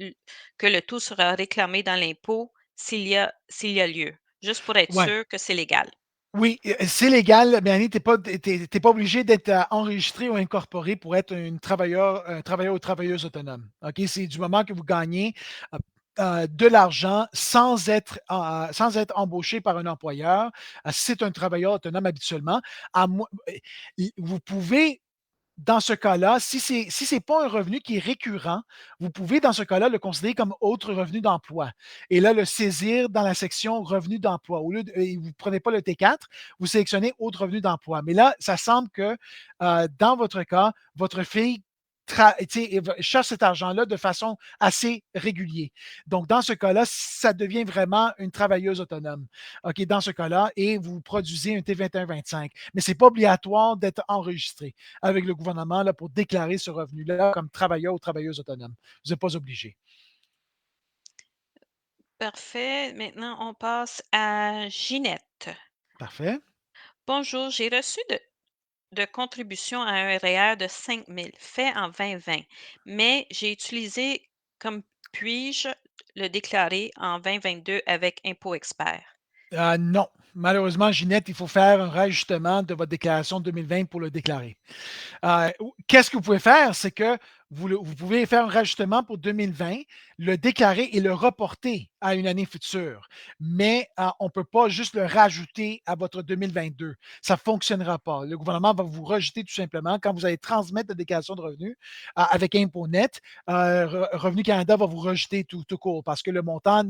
que le tout sera réclamé dans l'impôt s'il y a lieu, juste pour être Ouais. sûr que c'est légal. Oui, c'est légal, Mélanie, t'es pas obligé d'être enregistré ou incorporé pour être un travailleur ou travailleuse autonome. OK? C'est du moment que vous gagnez de l'argent sans être embauché par un employeur. Si c'est un travailleur autonome habituellement, vous pouvez dans ce cas-là, si c'est pas un revenu qui est récurrent, vous pouvez dans ce cas-là le considérer comme autre revenu d'emploi. Et là, le saisir dans la section revenu d'emploi. Au lieu de, vous ne prenez pas le T4, vous sélectionnez autre revenu d'emploi. Mais là, ça semble que dans votre cas, votre fille cherche cet argent-là de façon assez régulière. Donc, dans ce cas-là, ça devient vraiment une travailleuse autonome. OK, dans ce cas-là, et vous produisez un T21-25. Mais ce n'est pas obligatoire d'être enregistré avec le gouvernement là, pour déclarer ce revenu-là comme travailleur ou travailleuse autonome. Vous n'êtes pas obligé. Parfait. Maintenant, on passe à Ginette. Parfait. Bonjour, j'ai reçu de contribution à un REER de 5 000 fait en 2020, mais j'ai utilisé comme puis-je le déclarer en 2022 avec Impôt Expert? Non. Malheureusement, Ginette, il faut faire un rajustement de votre déclaration 2020 pour le déclarer. Qu'est-ce que vous pouvez faire? C'est que vous pouvez faire un rajustement pour 2020, le déclarer et le reporter à une année future. Mais on ne peut pas juste le rajouter à votre 2022. Ça ne fonctionnera pas. Le gouvernement va vous rejeter tout simplement quand vous allez transmettre la déclaration de revenus avec Impôt Net. Revenu Canada va vous rejeter tout court parce que le montant,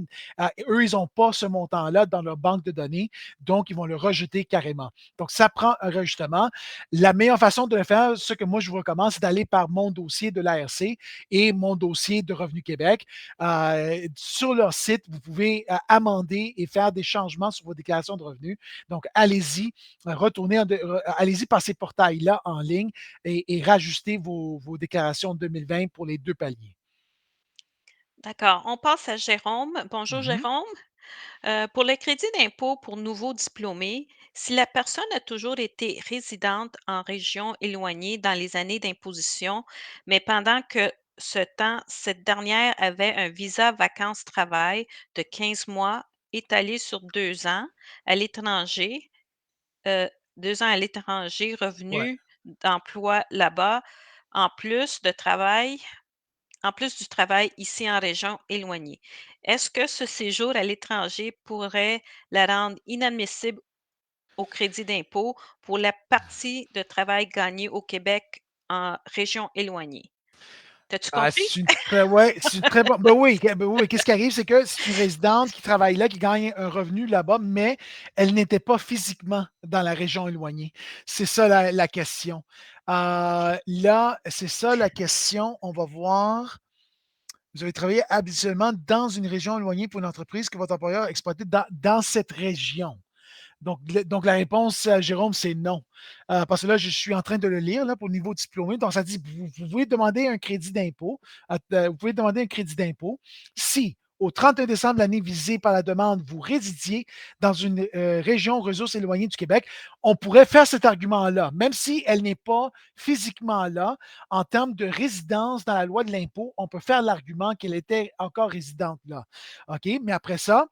eux, ils n'ont pas ce montant-là dans leur banque de données. Donc, ils vont le rejeter carrément. Donc, ça prend un rajustement. La meilleure façon de le faire, ce que moi je vous recommande, c'est d'aller par mon dossier de l'ARC et mon dossier de Revenu Québec. Sur leur site, vous pouvez amender et faire des changements sur vos déclarations de revenus. Donc, allez-y, allez-y par ces portails-là en ligne et rajustez vos déclarations 2020 pour les deux paliers. D'accord. On passe à Jérôme. Bonjour Mhm. Jérôme. Pour le crédit d'impôt pour nouveaux diplômés, si la personne a toujours été résidente en région éloignée dans les années d'imposition, mais pendant que ce temps, cette dernière avait un visa vacances-travail de 15 mois étalé sur 2 ans à l'étranger, euh, 2 ans à l'étranger, Ouais. revenu d'emploi là-bas, en plus de travail, en plus du travail ici en région éloignée. Est-ce que ce séjour à l'étranger pourrait la rendre inadmissible au crédit d'impôt pour la partie de travail gagnée au Québec en région éloignée? T'as-tu compris? Ouais, c'est une très bonne. Ben oui, qu'est-ce qui arrive, c'est que c'est une résidente qui travaille là, qui gagne un revenu là-bas, mais elle n'était pas physiquement dans la région éloignée. C'est ça la question. Là, c'est ça la question. On va voir. Vous avez travaillé habituellement dans une région éloignée pour une entreprise que votre employeur a exploitée dans cette région. Donc, la réponse, Jérôme, c'est non. Parce que là, je suis en train de le lire là, pour le niveau diplômé. Donc, ça dit, vous pouvez demander un crédit d'impôt. Vous pouvez demander un crédit d'impôt si, au 31 décembre de l'année visée par la demande, vous résidiez dans une région ressources éloignée du Québec. On pourrait faire cet argument-là, même si elle n'est pas physiquement là. En termes de résidence dans la loi de l'impôt, on peut faire l'argument qu'elle était encore résidente là. OK? Mais après ça,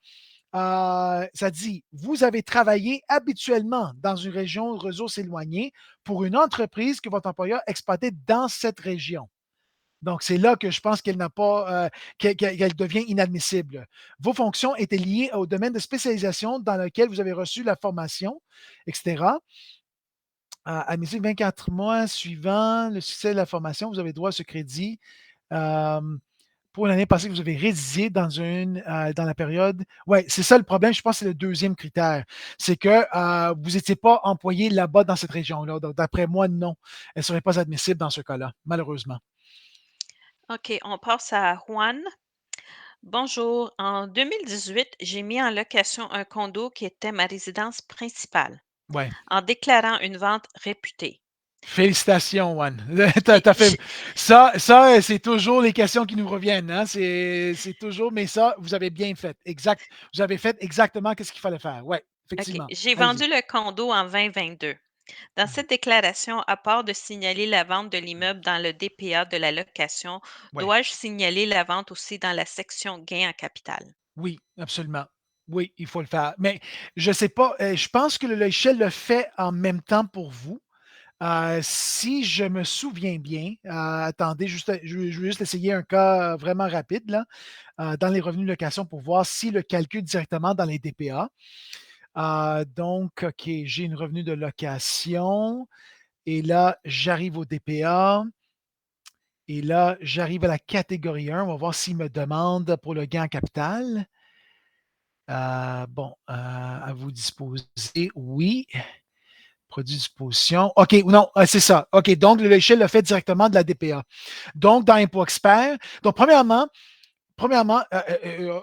ça dit, vous avez travaillé habituellement dans une région de ressources éloignées pour une entreprise que votre employeur exploitait dans cette région. Donc, c'est là que je pense qu'elle n'a pas, qu'elle devient inadmissible. Vos fonctions étaient liées au domaine de spécialisation dans lequel vous avez reçu la formation, etc. Admissible 24 mois suivant le succès de la formation, vous avez droit à ce crédit. Euh, pour l'année passée, vous avez résidé dans la période. Oui, c'est ça le problème. Je pense que c'est le deuxième critère. C'est que vous n'étiez pas employé là-bas dans cette région-là. Donc, d'après moi, non. Elle ne serait pas admissible dans ce cas-là, malheureusement. OK, on passe à Juan. Bonjour. En 2018, j'ai mis en location un condo qui était ma résidence principale Ouais. en déclarant une vente réputée. Félicitations, Juan. J'ai T'as fait j'ai ça, c'est toujours les questions qui nous reviennent, hein? C'est toujours, mais ça, vous avez bien fait. Exact. Vous avez fait exactement ce qu'il fallait faire. Ouais, OK, effectivement. j'ai Allez-y. vendu le condo en 2022. Dans Mhm. cette déclaration, à part de signaler la vente de l'immeuble dans le DPA de la location, Ouais. dois-je signaler la vente aussi dans la section gain en capital? Oui, absolument. Oui, il faut le faire. Mais je sais pas, je pense que le logiciel le fait en même temps pour vous. Si je me souviens bien, attendez, je vais juste essayer un cas vraiment rapide là, dans les revenus de location pour voir si le calcul directement dans les DPA. Donc, OK, j'ai une revenu de location et là, j'arrive au DPA et là, j'arrive à la catégorie 1. On va voir s'il me demande pour le gain en capital. Bon, à vous disposer, oui. Produit de disposition. OK, non, c'est ça. OK, donc le logiciel le fait directement de la DPA. Donc, dans Impôt Expert, donc premièrement,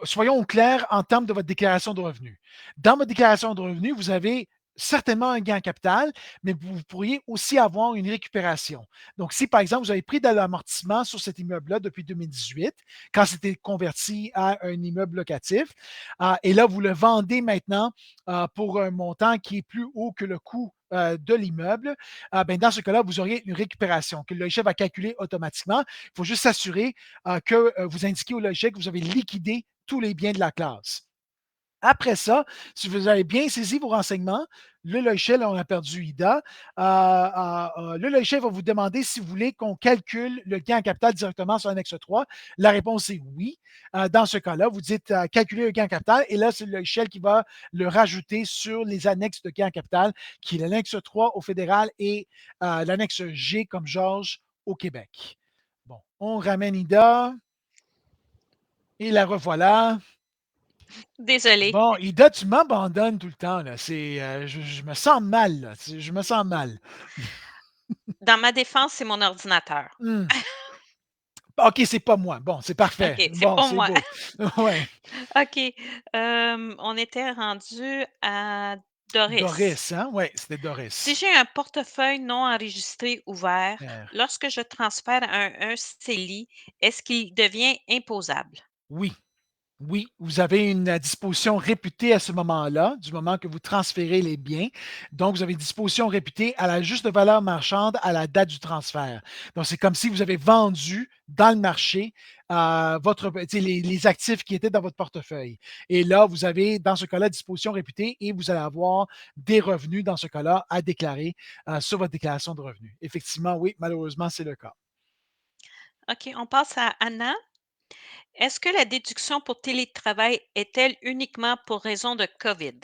soyons clairs en termes de votre déclaration de revenus. Dans votre déclaration de revenus, vous avez certainement un gain en capital, mais vous pourriez aussi avoir une récupération. Donc, si par exemple, vous avez pris de l'amortissement sur cet immeuble-là depuis 2018, quand c'était converti à un immeuble locatif, et là, vous le vendez maintenant pour un montant qui est plus haut que le coût de l'immeuble, ben, dans ce cas-là, vous auriez une récupération que le logiciel va calculer automatiquement. Il faut juste s'assurer que vous indiquez au logiciel que vous avez liquidé tous les biens de la classe. Après ça, si vous avez bien saisi vos renseignements, le logiciel, on a perdu IDA, le logiciel va vous demander si vous voulez qu'on calcule le gain en capital directement sur l'annexe 3. La réponse est oui. Dans ce cas-là, vous dites calculer le gain en capital et là, c'est le logiciel qui va le rajouter sur les annexes de gain en capital, qui est l'annexe 3 au fédéral et l'annexe G comme Georges au Québec. Bon, on ramène IDA et la revoilà. Désolée. Bon, Ida, tu m'abandonnes tout le temps, là. Je me sens mal, là. Je me sens mal. Dans ma défense, c'est mon ordinateur. Hmm. OK, c'est pas moi. Bon, c'est parfait. OK, c'est Bon, pas c'est moi. beau. Ouais. OK, on était rendu à Doris. Doris, hein? Ouais, c'était Si Doris. j'ai un portefeuille non enregistré ouvert, R. lorsque je transfère un CELI, est-ce qu'il devient imposable? Oui. Oui, vous avez une disposition réputée à ce moment-là, du moment que vous transférez les biens. Donc, vous avez une disposition réputée à la juste valeur marchande à la date du transfert. Donc, c'est comme si vous avez vendu dans le marché les actifs qui étaient dans votre portefeuille. Et là, vous avez, dans ce cas-là, disposition réputée et vous allez avoir des revenus, dans ce cas-là, à déclarer sur votre déclaration de revenus. Effectivement, oui, malheureusement, c'est le cas. OK, on passe à Anna. Est-ce que la déduction pour télétravail est-elle uniquement pour raison de COVID?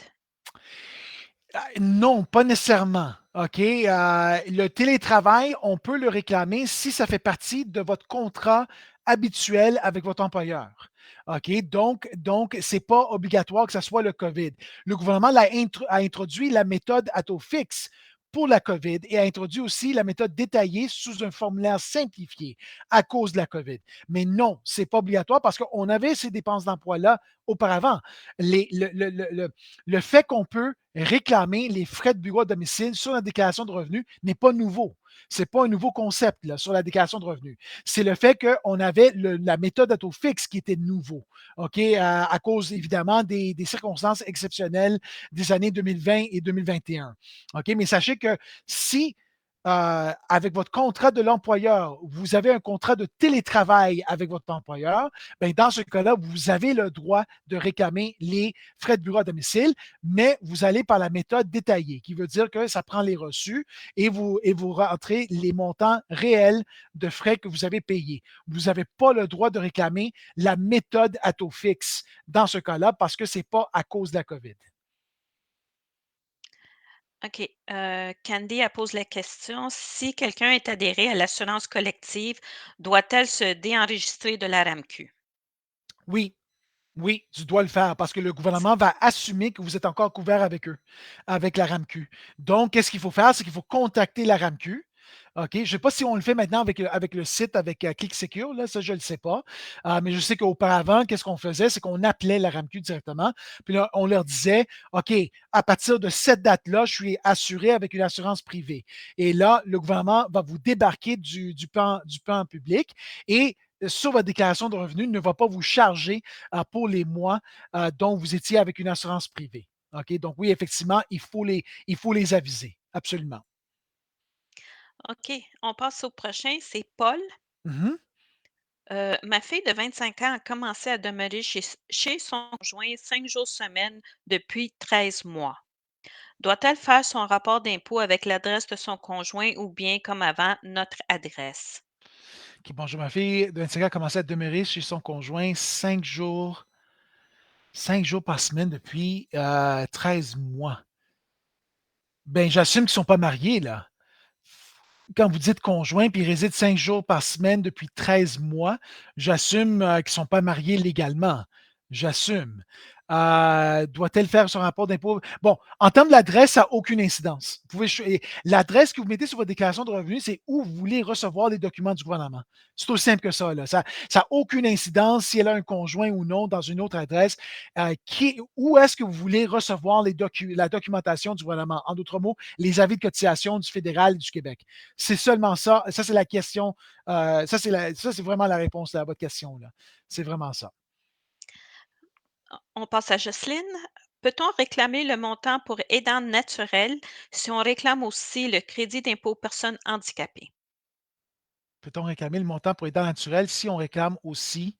Non, pas nécessairement. OK? Le télétravail, on peut le réclamer si ça fait partie de votre contrat habituel avec votre employeur. OK? Donc, ce n'est pas obligatoire que ce soit le COVID. Le gouvernement a introduit la méthode à taux fixe pour la COVID et a introduit aussi la méthode détaillée sous un formulaire simplifié à cause de la COVID. Mais non, ce n'est pas obligatoire parce qu'on avait ces dépenses d'emploi-là auparavant. Les, le fait qu'on peut réclamer les frais de bureau à domicile sur la déclaration de revenus n'est pas nouveau. Ce n'est pas un nouveau concept là, sur la déclaration de revenus. C'est le fait qu'on avait la méthode à taux fixe qui était nouveau, OK, à cause évidemment des circonstances exceptionnelles des années 2020 et 2021. OK, mais sachez que si avec votre contrat de l'employeur, vous avez un contrat de télétravail avec votre employeur, bien, dans ce cas-là, vous avez le droit de réclamer les frais de bureau à domicile, mais vous allez par la méthode détaillée, qui veut dire que ça prend les reçus et vous rentrez les montants réels de frais que vous avez payés. Vous n'avez pas le droit de réclamer la méthode à taux fixe dans ce cas-là parce que ce n'est pas à cause de la COVID. OK. Candy, elle pose la question, si quelqu'un est adhéré à l'assurance collective, doit-elle se déenregistrer de la RAMQ? Oui, oui, tu dois le faire parce que le gouvernement va assumer que vous êtes encore couvert avec eux, avec la RAMQ. Donc, qu'est-ce qu'il faut faire? C'est qu'il faut contacter la RAMQ OK? Je ne sais pas si on le fait maintenant avec le site, avec ClickSecure, là, ça, je ne le sais pas. Mais je sais qu'auparavant, qu'est-ce qu'on faisait? C'est qu'on appelait la RAMQ directement, puis là, on leur disait, OK, à partir de cette date-là, je suis assuré avec une assurance privée. Et là, le gouvernement va vous débarquer du plan public et sur votre déclaration de revenus, ne va pas vous charger pour les mois dont vous étiez avec une assurance privée. OK? Donc oui, effectivement, il faut les aviser. Absolument. OK, on passe au prochain, c'est Paul. Mhm. Ma fille de 25 ans a commencé à demeurer chez son conjoint 5 jours semaine depuis 13 mois. Doit-elle faire son rapport d'impôt avec l'adresse de son conjoint ou bien, comme avant, notre adresse? OK, bonjour, ma fille de 25 ans a commencé à demeurer chez son conjoint 5 jours par semaine depuis 13 mois. Ben, j'assume qu'ils ne sont pas mariés, là. Quand vous dites conjoint puis ils résident 5 jours par semaine depuis 13 mois, j'assume qu'ils ne sont pas mariés légalement. J'assume. Doit-elle faire son rapport d'impôt? Bon, en termes d'adresse, ça n'a aucune incidence. L'adresse que vous mettez sur votre déclaration de revenus, c'est où vous voulez recevoir les documents du gouvernement. C'est aussi simple que ça. Là. Ça n'a aucune incidence si elle a un conjoint ou non dans une autre adresse. Où est-ce que vous voulez recevoir la documentation du gouvernement? En d'autres mots, les avis de cotisation du fédéral et du Québec. C'est seulement ça. Ça, c'est la question. Ça, c'est vraiment la réponse à votre question. Là. C'est vraiment ça. On passe à Jocelyne. Peut-on réclamer le montant pour aidant naturel si on réclame aussi le crédit d'impôt personnes handicapées? Peut-on réclamer le montant pour aidant naturel si on réclame aussi?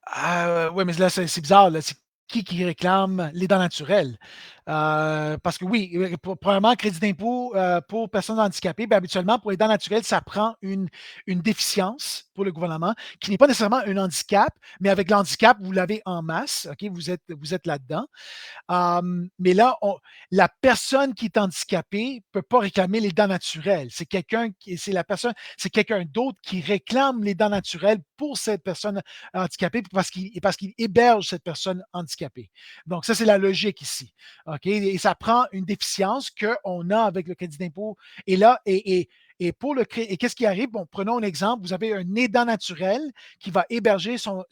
Ah, ouais, mais là, c'est bizarre. Là. C'est qui réclame les dents naturelles? Parce que oui, premièrement, crédit d'impôt pour personnes handicapées, ben, habituellement, pour les dents naturelles, ça prend une déficience pour le gouvernement qui n'est pas nécessairement un handicap, mais avec l'handicap, vous l'avez en masse. OK? Vous êtes là-dedans. Mais là, la personne qui est handicapée ne peut pas réclamer les dents naturelles. C'est quelqu'un d'autre qui réclame les dents naturelles pour cette personne handicapée parce qu'il héberge cette personne handicapée. Donc, ça, c'est la logique ici. OK? Et ça prend une déficience qu'on a avec le crédit d'impôt. Et là, et qu'est-ce qui arrive? Bon, prenons un exemple. Vous avez un aidant naturel qui va héberger sa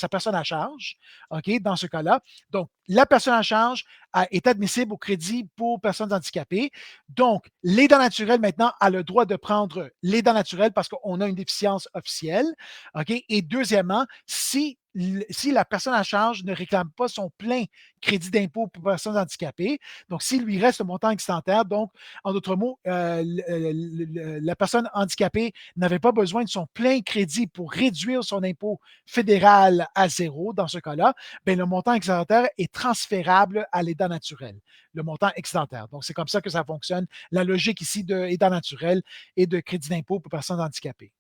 personne à charge. OK? Dans ce cas-là. Donc, la personne en charge est admissible au crédit pour personnes handicapées. Donc, les dents naturelles, maintenant, a le droit de prendre les dents naturelles parce qu'on a une déficience officielle. OK? Et deuxièmement, si la personne en charge ne réclame pas son plein crédit d'impôt pour personnes handicapées, donc s'il lui reste le montant excédentaire, donc, en d'autres mots, la personne handicapée n'avait pas besoin de son plein crédit pour réduire son impôt fédéral à zéro dans ce cas-là, ben, le montant excédentaire est transférable à l'aidant naturel, le montant excédentaire. Donc, c'est comme ça que ça fonctionne. La logique ici de aidant naturel et de crédit d'impôt pour personnes handicapées.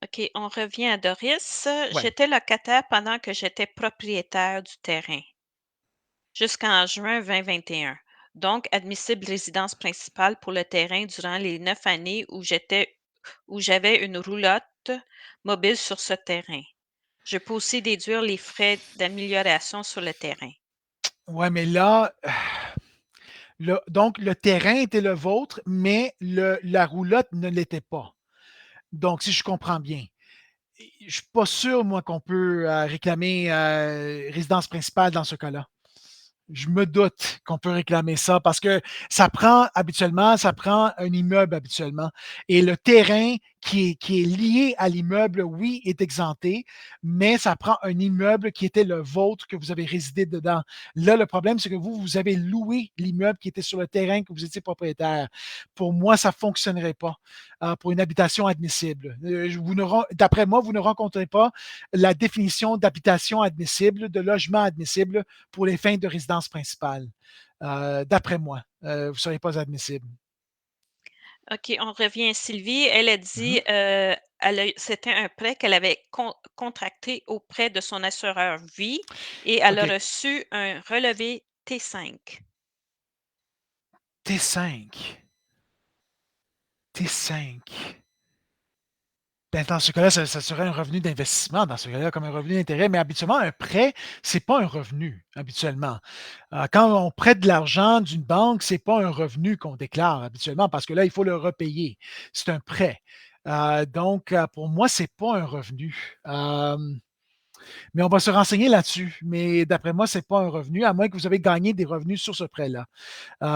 OK, on revient à Doris. Oui. J'étais locataire pendant que j'étais propriétaire du terrain jusqu'en juin 2021. Donc, admissible résidence principale pour le terrain durant les 9 années où j'avais une roulotte mobile sur ce terrain. Je peux aussi déduire les frais d'amélioration sur le terrain. Ouais, mais là, donc le terrain était le vôtre, mais la roulotte ne l'était pas. Donc, si je comprends bien. Je ne suis pas sûr, moi, qu'on peut réclamer résidence principale dans ce cas-là. Je me doute qu'on peut réclamer ça parce que ça prend un immeuble habituellement. Et le terrain qui est lié à l'immeuble, oui, est exempté, mais ça prend un immeuble qui était le vôtre que vous avez résidé dedans. Là, le problème, c'est que vous avez loué l'immeuble qui était sur le terrain que vous étiez propriétaire. Pour moi, ça ne fonctionnerait pas pour une habitation admissible. D'après moi, vous ne rencontrez pas la définition d'habitation admissible, de logement admissible pour les fins de résidence principale. D'après moi, vous ne serez pas admissible. OK, on revient à Sylvie. Elle a Mhm. dit, c'était un prêt qu'elle avait contracté auprès de son assureur vie et elle a OK. reçu un relevé T5. T5. T5. Ben, dans ce cas-là, ça serait un revenu d'investissement, dans ce cas-là, comme un revenu d'intérêt, mais habituellement, un prêt, c'est pas un revenu, habituellement. Quand on prête de l'argent d'une banque, c'est pas un revenu qu'on déclare habituellement parce que là, il faut le repayer. C'est un prêt. Donc, pour moi, c'est pas un revenu. Mais on va se renseigner là-dessus. Mais d'après moi, c'est pas un revenu, à moins que vous avez gagné des revenus sur ce prêt-là.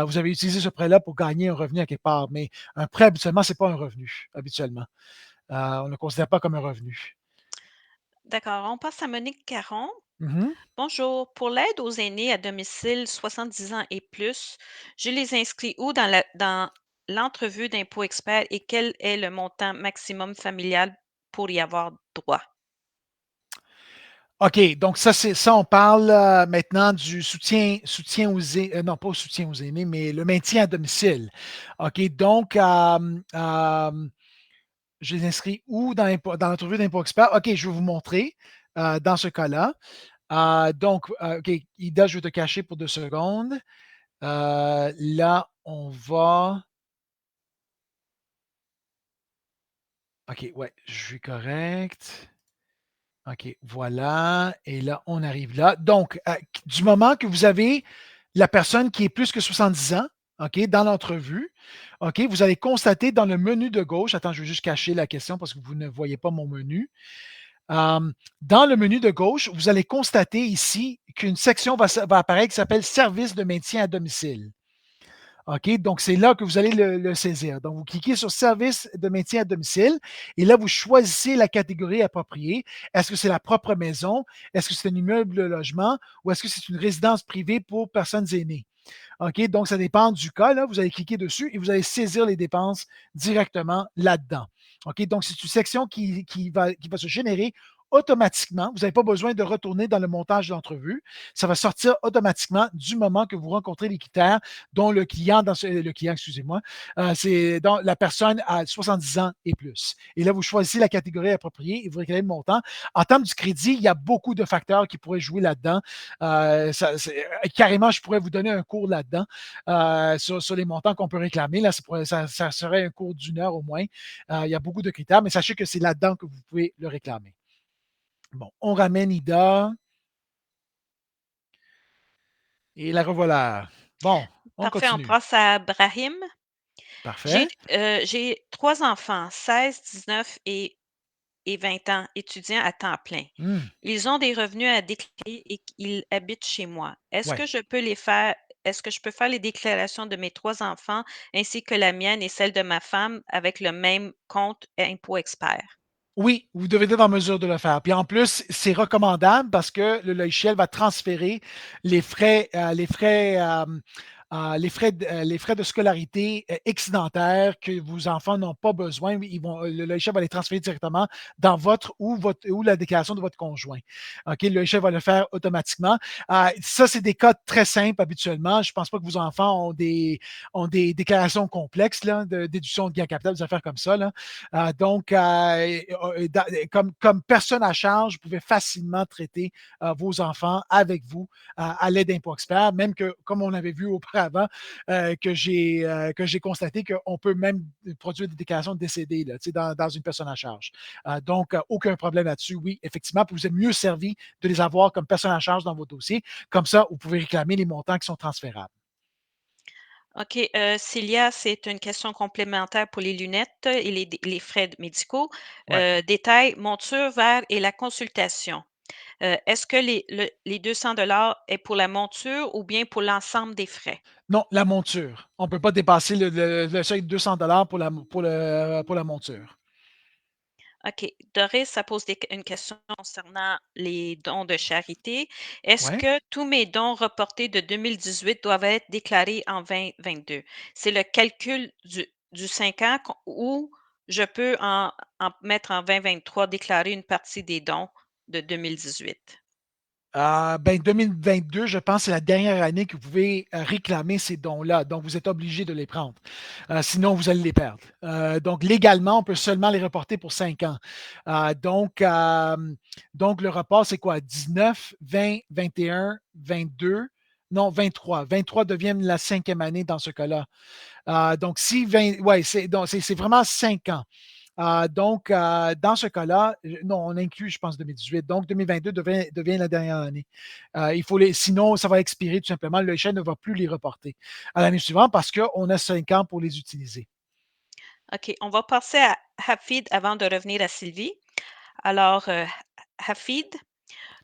Vous avez utilisé ce prêt-là pour gagner un revenu à quelque part. Mais un prêt, habituellement, c'est pas un revenu, habituellement. On ne le considère pas comme un revenu. D'accord, on passe à Monique Caron. Mhm. Bonjour. Pour l'aide aux aînés à domicile 70 ans et plus, je les inscris où dans l'entrevue d'impôt expert et quel est le montant maximum familial pour y avoir droit? OK, donc ça, on parle maintenant du soutien aux aînés, non pas au soutien aux aînés, mais le maintien à domicile. OK, donc je les inscris où dans l'entrevue d'impôt expert? OK, je vais vous montrer dans ce cas-là. Donc, OK, Ida, je vais te cacher pour 2 secondes. Là, on va. OK, ouais, je suis correct. OK, voilà. Et là, on arrive là. Donc, du moment que vous avez la personne qui est plus que 70 ans, OK, dans l'entrevue, OK, vous allez constater dans le menu de gauche, attends, je vais juste cacher la question parce que vous ne voyez pas mon menu. Dans le menu de gauche, vous allez constater ici qu'une section va apparaître qui s'appelle Service de maintien à domicile. OK, donc c'est là que vous allez le saisir. Donc, vous cliquez sur Service de maintien à domicile et là, vous choisissez la catégorie appropriée. Est-ce que c'est la propre maison? Est-ce que c'est un immeuble de logement ou est-ce que c'est une résidence privée pour personnes aînées? OK, donc ça dépend du cas. Là, vous allez cliquer dessus et vous allez saisir les dépenses directement là-dedans. OK, donc c'est une section qui va se générer automatiquement. Vous n'avez pas besoin de retourner dans le montage d'entrevue. Ça va sortir automatiquement du moment que vous rencontrez les critères dont le client, excusez-moi, c'est donc la personne à 70 ans et plus. Et là, vous choisissez la catégorie appropriée et vous réclamez le montant. En termes du crédit, il y a beaucoup de facteurs qui pourraient jouer là-dedans. Carrément, je pourrais vous donner un cours là-dedans sur les montants qu'on peut réclamer. Là, ça serait un cours d'1 heure au moins. Il y a beaucoup de critères, mais sachez que c'est là-dedans que vous pouvez le réclamer. Bon, on ramène Ida et la revoilà. Bon, on Parfait, on continue. passe à Brahim. Parfait. J'ai 3 enfants, 16, 19 et 20 ans, étudiants à temps plein. Hmm, Ils ont des revenus à déclarer et qu'ils habitent chez moi. ouais. Est-ce que je peux faire les déclarations de mes 3 enfants ainsi que la mienne et celle de ma femme avec le même compte impôt expert? Oui, vous devez être en mesure de le faire. Puis en plus, c'est recommandable parce que le logiciel va transférer les frais de scolarité excédentaires que vos enfants n'ont pas besoin. Le logiciel va les transférer directement dans ou la déclaration de votre conjoint. OK, le logiciel va le faire automatiquement. Ça, c'est des cas très simples habituellement. Je ne pense pas que vos enfants ont des déclarations complexes là, de déduction de gain capital, des affaires comme ça. Là. Donc, comme personne à charge, vous pouvez facilement traiter vos enfants avec vous à l'aide d'impôt expert, même que, comme on avait vu auparavant, que j'ai constaté qu'on peut même produire des déclarations de décédés là, dans une personne à charge. Donc, aucun problème là-dessus. Oui, effectivement, puis vous êtes mieux servi de les avoir comme personne à charge dans vos dossiers. Comme ça, vous pouvez réclamer les montants qui sont transférables. OK, Célia, c'est une question complémentaire pour les lunettes et les frais médicaux. Ouais. Détail, monture, verre et la consultation. Est-ce que les 200 est pour la monture ou bien pour l'ensemble des frais? Non, la monture. On ne peut pas dépasser le seuil de 200 pour la monture. OK. Doris, ça pose une question concernant les dons de charité. Est-ce Ouais. que tous mes dons reportés de 2018 doivent être déclarés en 2022? C'est le calcul du 5 ans ou je peux en mettre en 2023, déclarer une partie des dons de 2018? Ben 2022, je pense, c'est la dernière année que vous pouvez réclamer ces dons-là. Donc, vous êtes obligé de les prendre. Sinon, vous allez les perdre. Donc, légalement, on peut seulement les reporter pour 5 ans. Donc, le report, c'est quoi? 19, 20, 21, 22. Non, 23. 23 devient la 5e année dans ce cas-là. Donc, si 20, ouais, c'est vraiment 5 ans. Donc, dans ce cas-là, non, on inclut, je pense, 2018. Donc, 2022 devient la dernière année. Sinon, ça va expirer tout simplement. Le chèque ne va plus les reporter à l'année suivante parce qu'on a 5 ans pour les utiliser. OK, on va passer à Hafid avant de revenir à Sylvie. Alors, Hafid,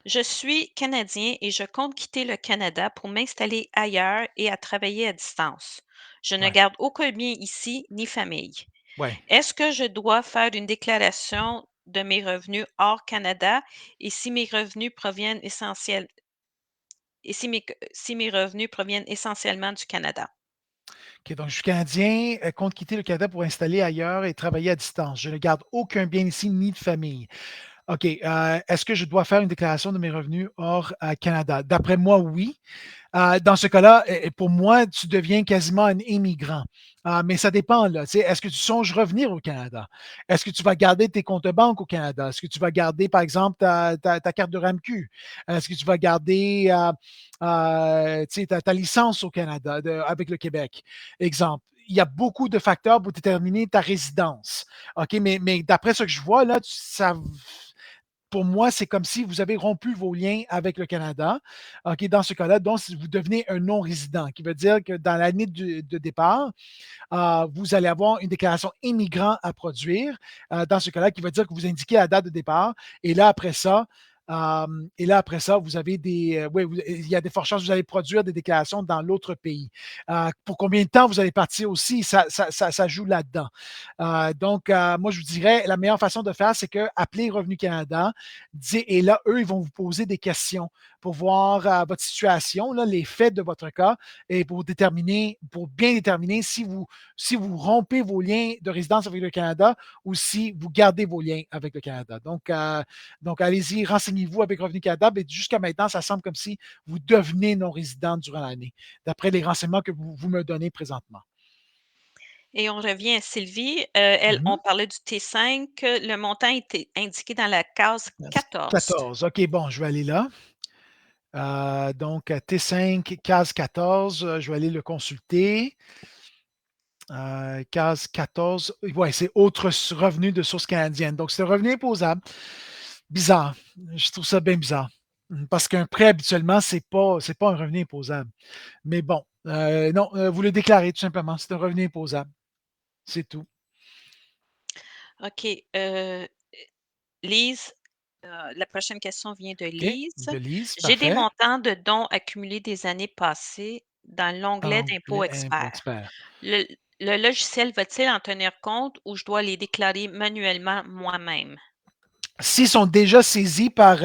je suis Canadien et je compte quitter le Canada pour m'installer ailleurs et à travailler à distance. Je ne Ouais, garde aucun bien ici ni famille. ouais. Est-ce que je dois faire une déclaration de mes revenus hors Canada et si mes revenus proviennent essentiel et si mes revenus proviennent essentiellement du Canada? OK, donc je suis Canadien, compte quitter le Canada pour installer ailleurs et travailler à distance. Je ne garde aucun bien ici ni de famille. OK, est-ce que je dois faire une déclaration de mes revenus hors Canada? D'après moi, oui. Dans ce cas-là, pour moi, tu deviens quasiment un immigrant. Mais ça dépend, là. Est-ce que tu songes revenir au Canada? Est-ce que tu vas garder tes comptes de banque au Canada? Est-ce que tu vas garder, par exemple, ta carte de RAMQ? Est-ce que tu vas garder ta licence au Canada avec le Québec? Exemple. Il y a beaucoup de facteurs pour déterminer ta résidence. OK, mais d'après ce que je vois, là, pour moi, c'est comme si vous avez rompu vos liens avec le Canada. OK, dans ce cas-là, donc, si vous devenez un non-résident, qui veut dire que dans l'année de départ, vous allez avoir une déclaration immigrant à produire. Dans ce cas-là, qui veut dire que vous indiquez la date de départ. Et là, après ça, vous avez il y a des fortes chances que vous allez produire des déclarations dans l'autre pays. Pour combien de temps vous allez partir aussi, ça joue là-dedans. Moi, je vous dirais, la meilleure façon de faire, c'est que appeler Revenu Canada, et là, eux, ils vont vous poser des questions pour voir votre situation, là, les faits de votre cas, et pour bien déterminer si vous rompez vos liens de résidence avec le Canada ou si vous gardez vos liens avec le Canada. Donc allez-y, renseignez-vous avec Revenu Canada. Mais jusqu'à maintenant, ça semble comme si vous devenez non-résident durant l'année, d'après les renseignements que vous me donnez présentement. Et on revient à Sylvie. Elle, on Mhm. parlait du T5. Le montant était indiqué dans la case 14. 14. OK, bon, je vais aller là. Donc, T5, case 14, je vais aller le consulter. Case 14, ouais, c'est autres revenus de source canadienne. Donc, c'est un revenu imposable. Bizarre. Je trouve ça bien bizarre. Parce qu'un prêt, habituellement, c'est pas un revenu imposable. Mais bon, non, vous le déclarez tout simplement. C'est un revenu imposable. C'est tout. OK. Lise, la prochaine question vient de OK. Lise. De Lise, J'ai des parfait. montants de dons accumulés des années passées dans l'onglet d'impôts Anglais, impôt experts. expert. Le, le logiciel va-t-il en tenir compte ou je dois les déclarer manuellement moi-même? S'ils sont déjà saisis par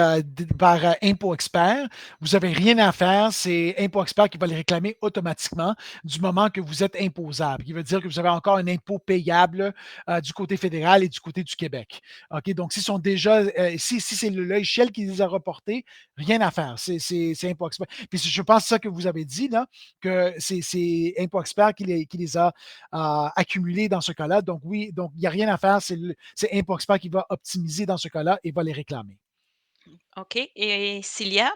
Impôt Expert, vous n'avez rien à faire. C'est Impôt Expert qui va les réclamer automatiquement du moment que vous êtes imposable. Qui veut dire que vous avez encore un impôt payable du côté fédéral et du côté du Québec. OK? Donc, s'ils sont déjà, si c'est le logiciel qui les a reportés, rien à faire. C'est Impôt Expert. Puis je pense que c'est ça que vous avez dit, là, que c'est Impôt Expert qui les a accumulés dans ce cas-là. Donc, oui, donc il n'y a rien à faire. C'est Impôt Expert qui va optimiser dans ce cas-là et va les réclamer. OK. Et Cilia,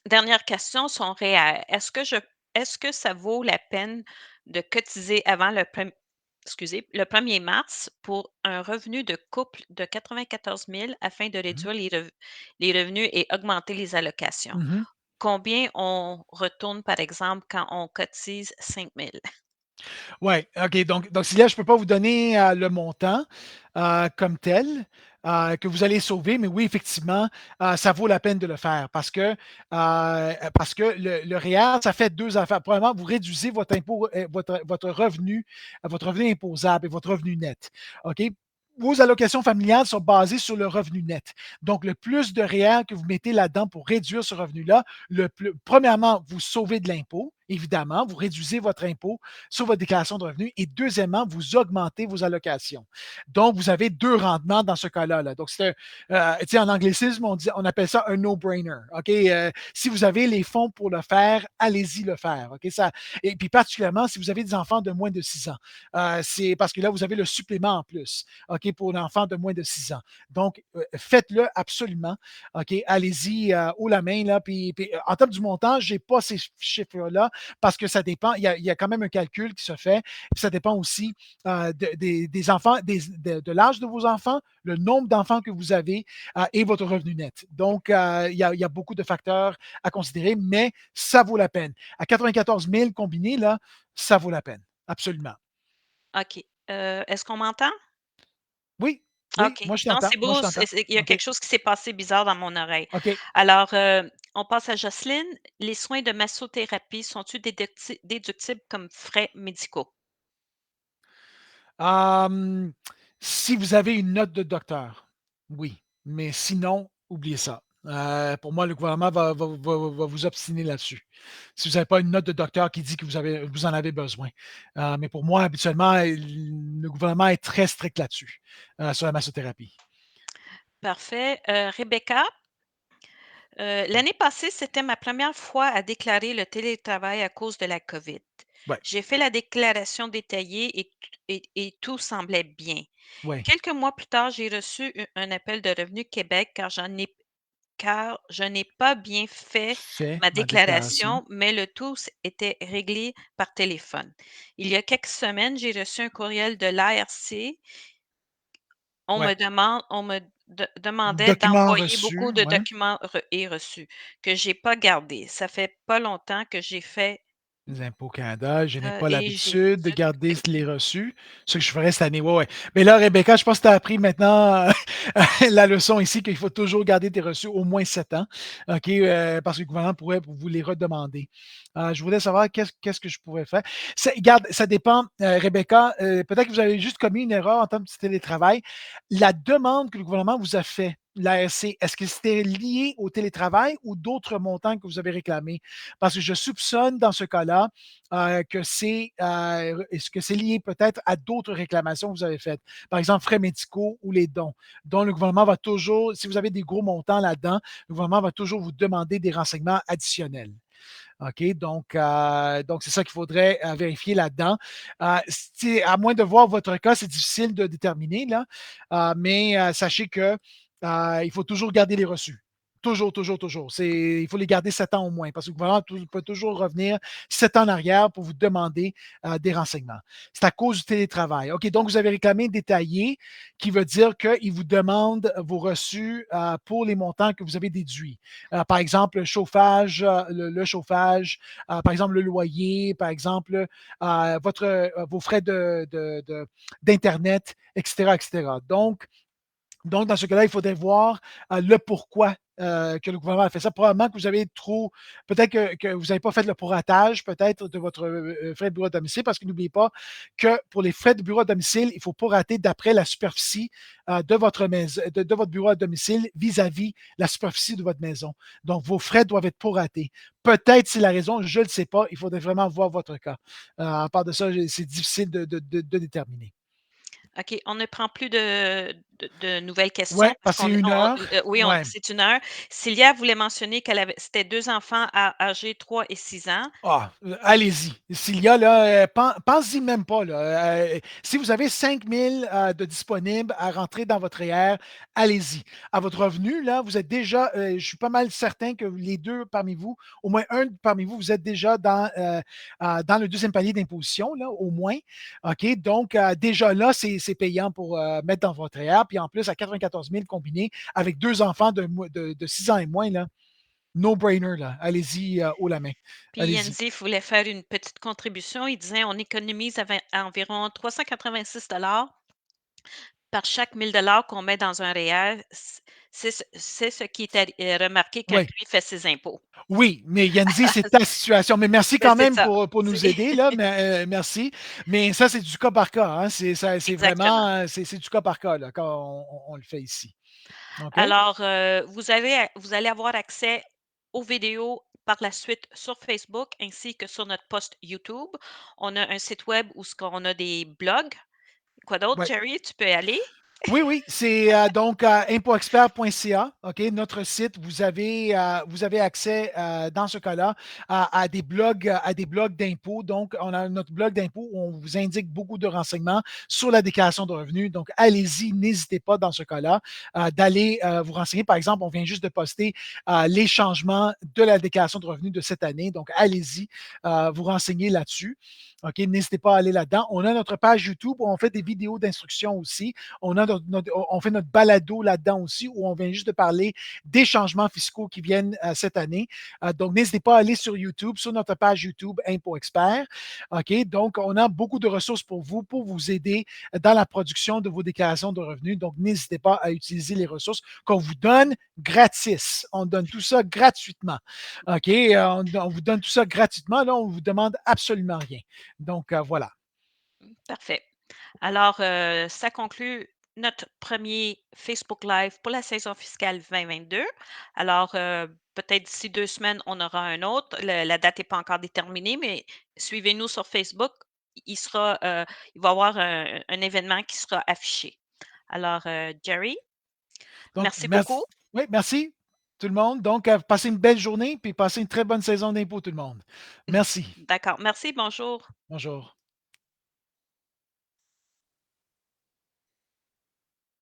dernière question, son REER. Est-ce que ça vaut la peine de cotiser avant le 1er mars pour un revenu de couple de 94 000 afin de Mhm. réduire les revenus et augmenter les allocations? Mhm. Combien on retourne, par exemple, quand on cotise 5 000? Ouais, OK. Donc si là, je ne peux pas vous donner le montant comme tel que vous allez sauver, mais oui, effectivement, ça vaut la peine de le faire parce que le REER, ça fait deux affaires. Premièrement, vous réduisez votre impôt, votre revenu imposable et votre revenu net. OK? Vos allocations familiales sont basées sur le revenu net. Donc, le plus de REER que vous mettez là-dedans pour réduire ce revenu-là, premièrement, vous sauvez de l'impôt, évidemment, vous réduisez votre impôt sur votre déclaration de revenus. Et deuxièmement, vous augmentez vos allocations. Donc, vous avez deux rendements dans ce cas-là. Là. Donc, en anglicisme, on appelle ça un no-brainer. OK? Si vous avez les fonds pour le faire, allez-y le faire. OK? Et puis, particulièrement, si vous avez des enfants de moins de 6 ans. C'est parce que là, vous avez le supplément en plus. OK? Pour l'enfant de moins de 6 ans. Donc, faites-le absolument. OK? Allez-y haut la main. Là, puis, en termes du montant, je n'ai pas ces chiffres-là parce que ça dépend, il y a quand même un calcul qui se fait, puis ça dépend aussi des enfants, de l'âge de vos enfants, le nombre d'enfants que vous avez et votre revenu net. Donc, il y a beaucoup de facteurs à considérer, mais ça vaut la peine. À 94 000 combinés, là, ça vaut la peine. Absolument. OK. Est-ce qu'on m'entend? Oui, oui, OK. moi je Non, t'entends. c'est Moi je beau, t'entends. il y a OK. quelque chose qui s'est passé bizarre dans mon oreille. OK. Alors, on passe à Jocelyne. Les soins de massothérapie sont-ils déductibles comme frais médicaux? Hum, si vous avez une note de docteur, oui. Mais sinon, oubliez ça. Pour moi, le gouvernement va vous obstiner là-dessus. Si vous n'avez pas une note de docteur qui dit que vous en avez besoin. Mais pour moi, habituellement, le gouvernement est très strict là-dessus, sur la massothérapie. Parfait. Rebecca, l'année passée, c'était ma première fois à déclarer le télétravail à cause de la COVID. Oui, J'ai fait la déclaration détaillée et tout semblait bien. oui. Quelques mois plus tard, j'ai reçu un appel de Revenu Québec car je n'ai pas bien fait Fait ma ma déclaration. déclaration, mais le tout était réglé par téléphone. Il y a quelques semaines, j'ai reçu un courriel de l'ARC. Oui. On me demandait Documents d'envoyer beaucoup reçus, de ouais. documents reçus que j'ai pas gardés. Ça fait pas longtemps que j'ai fait Les impôts Canada, je n'ai pas et j'ai l'habitude de garder les reçus. Ce que je ferais cette année, ouais, ouais. Mais là, Rebecca, je pense que tu as appris maintenant la leçon ici qu'il faut toujours garder tes reçus au moins 7 ans, OK, parce que le gouvernement pourrait vous les redemander. Je voulais savoir qu'est-ce que je pourrais faire. Regarde, ça dépend, Rebecca, peut-être que vous avez juste commis une erreur en termes de télétravail. La demande que le gouvernement vous a fait, l'ARC, est-ce que c'était lié au télétravail ou d'autres montants que vous avez réclamés? Parce que je soupçonne dans ce cas-là est-ce que c'est lié peut-être à d'autres réclamations que vous avez faites. Par exemple, frais médicaux ou les dons. Donc, le gouvernement va toujours, si vous avez des gros montants là-dedans, le gouvernement va toujours vous demander des renseignements additionnels. OK, donc c'est ça qu'il faudrait vérifier là-dedans. À moins de voir votre cas, c'est difficile de déterminer, là, mais sachez que il faut toujours garder les reçus. Toujours, toujours, toujours. Il faut les garder 7 ans au moins, parce que le gouvernement peut toujours revenir 7 ans en arrière pour vous demander des renseignements. C'est à cause du télétravail. OK, donc vous avez réclamé détaillé, qui veut dire qu'il vous demande vos reçus pour les montants que vous avez déduits. Par exemple, le chauffage, le chauffage, par exemple, le loyer, par exemple, vos frais d'Internet, etc., etc. Donc, dans ce cas-là, il faudrait voir le pourquoi que le gouvernement a fait ça. Probablement que vous avez trop, peut-être que vous n'avez pas fait le proratage, peut-être, de votre frais de bureau à domicile, parce que n'oubliez pas que pour les frais de bureau à domicile, il faut prorater d'après la superficie de votre maison, de votre bureau à domicile vis-à-vis la superficie de votre maison. Donc, vos frais doivent être proratés. Peut-être c'est la raison, je ne le sais pas. Il faudrait vraiment voir votre cas. À part de ça, c'est difficile de déterminer. OK, on ne prend plus de nouvelles questions Ouais, parce passer qu'on une on heure. oui, Ouais. c'est 1 heure. Célia voulait mentionner qu'elle avait c'était 2 enfants âgés 3 et 6 ans. Ah, allez-y. S'il y a là, pensez-y même pas là. Si vous avez 5 000 de disponibles à rentrer dans votre REER, allez-y. À votre revenu, là, vous êtes déjà, je suis pas mal certain que les deux parmi vous, au moins un parmi vous, vous êtes déjà dans le deuxième palier d'imposition, là, au moins. OK? Donc, déjà là, c'est payant pour mettre dans votre REER. Puis en plus, à 94 000 combinés avec deux enfants de 6 ans et moins, là, no-brainer, là. Allez-y haut la main. Puis Allez-y. Yenzi voulait faire une petite contribution. Il disait: «On économise à environ 386 par chaque 1 000 qu'on met dans un REER». C'est ce qui est remarqué quand Oui. lui fait ses impôts. Oui, mais Yenzi, c'est ta situation. Mais merci Ben, quand c'est même ça. pour C'est nous aider, là. Mais, merci. Mais ça, c'est du cas par cas. Hein. C'est exactement. vraiment c'est du cas par cas là, quand on le fait ici. OK? Alors, vous allez avoir accès aux vidéos par la suite sur Facebook ainsi que sur notre post YouTube. On a un site web où ce qu'on a des blogs. Quoi d'autre, Ouais. Jerry? Tu peux y aller? Oui, oui, c'est donc impoexpert.ca, OK, notre site. Vous avez accès dans ce cas-là à des blogs d'impôts. Donc, on a notre blog d'impôts où on vous indique beaucoup de renseignements sur la déclaration de revenus. Donc, allez-y, n'hésitez pas dans ce cas-là d'aller vous renseigner. Par exemple, on vient juste de poster les changements de la déclaration de revenus de cette année. Donc, allez-y, vous renseigner là-dessus. OK, n'hésitez pas à aller là-dedans. On a notre page YouTube où on fait des vidéos d'instruction aussi. On fait notre balado là-dedans aussi où on vient juste de parler des changements fiscaux qui viennent cette année. Donc, n'hésitez pas à aller sur YouTube, sur notre page YouTube Impôt Expert. OK? Donc, on a beaucoup de ressources pour vous aider dans la production de vos déclarations de revenus. Donc, n'hésitez pas à utiliser les ressources qu'on vous donne gratis. On donne tout ça gratuitement. OK? On vous donne tout ça gratuitement. Là, on ne vous demande absolument rien. Donc, voilà. Parfait. Alors, ça conclut notre premier Facebook Live pour la saison fiscale 2022. Alors, peut-être d'ici 2 semaines, on aura un autre. La date n'est pas encore déterminée, mais suivez-nous sur Facebook. Il sera, il va y avoir un événement qui sera affiché. Alors, Jerry, Donc, merci merci. beaucoup. Oui, merci tout le monde. Donc, passez une belle journée puis passez une très bonne saison d'impôts tout le monde. Merci. D'accord. Merci, bonjour. Bonjour.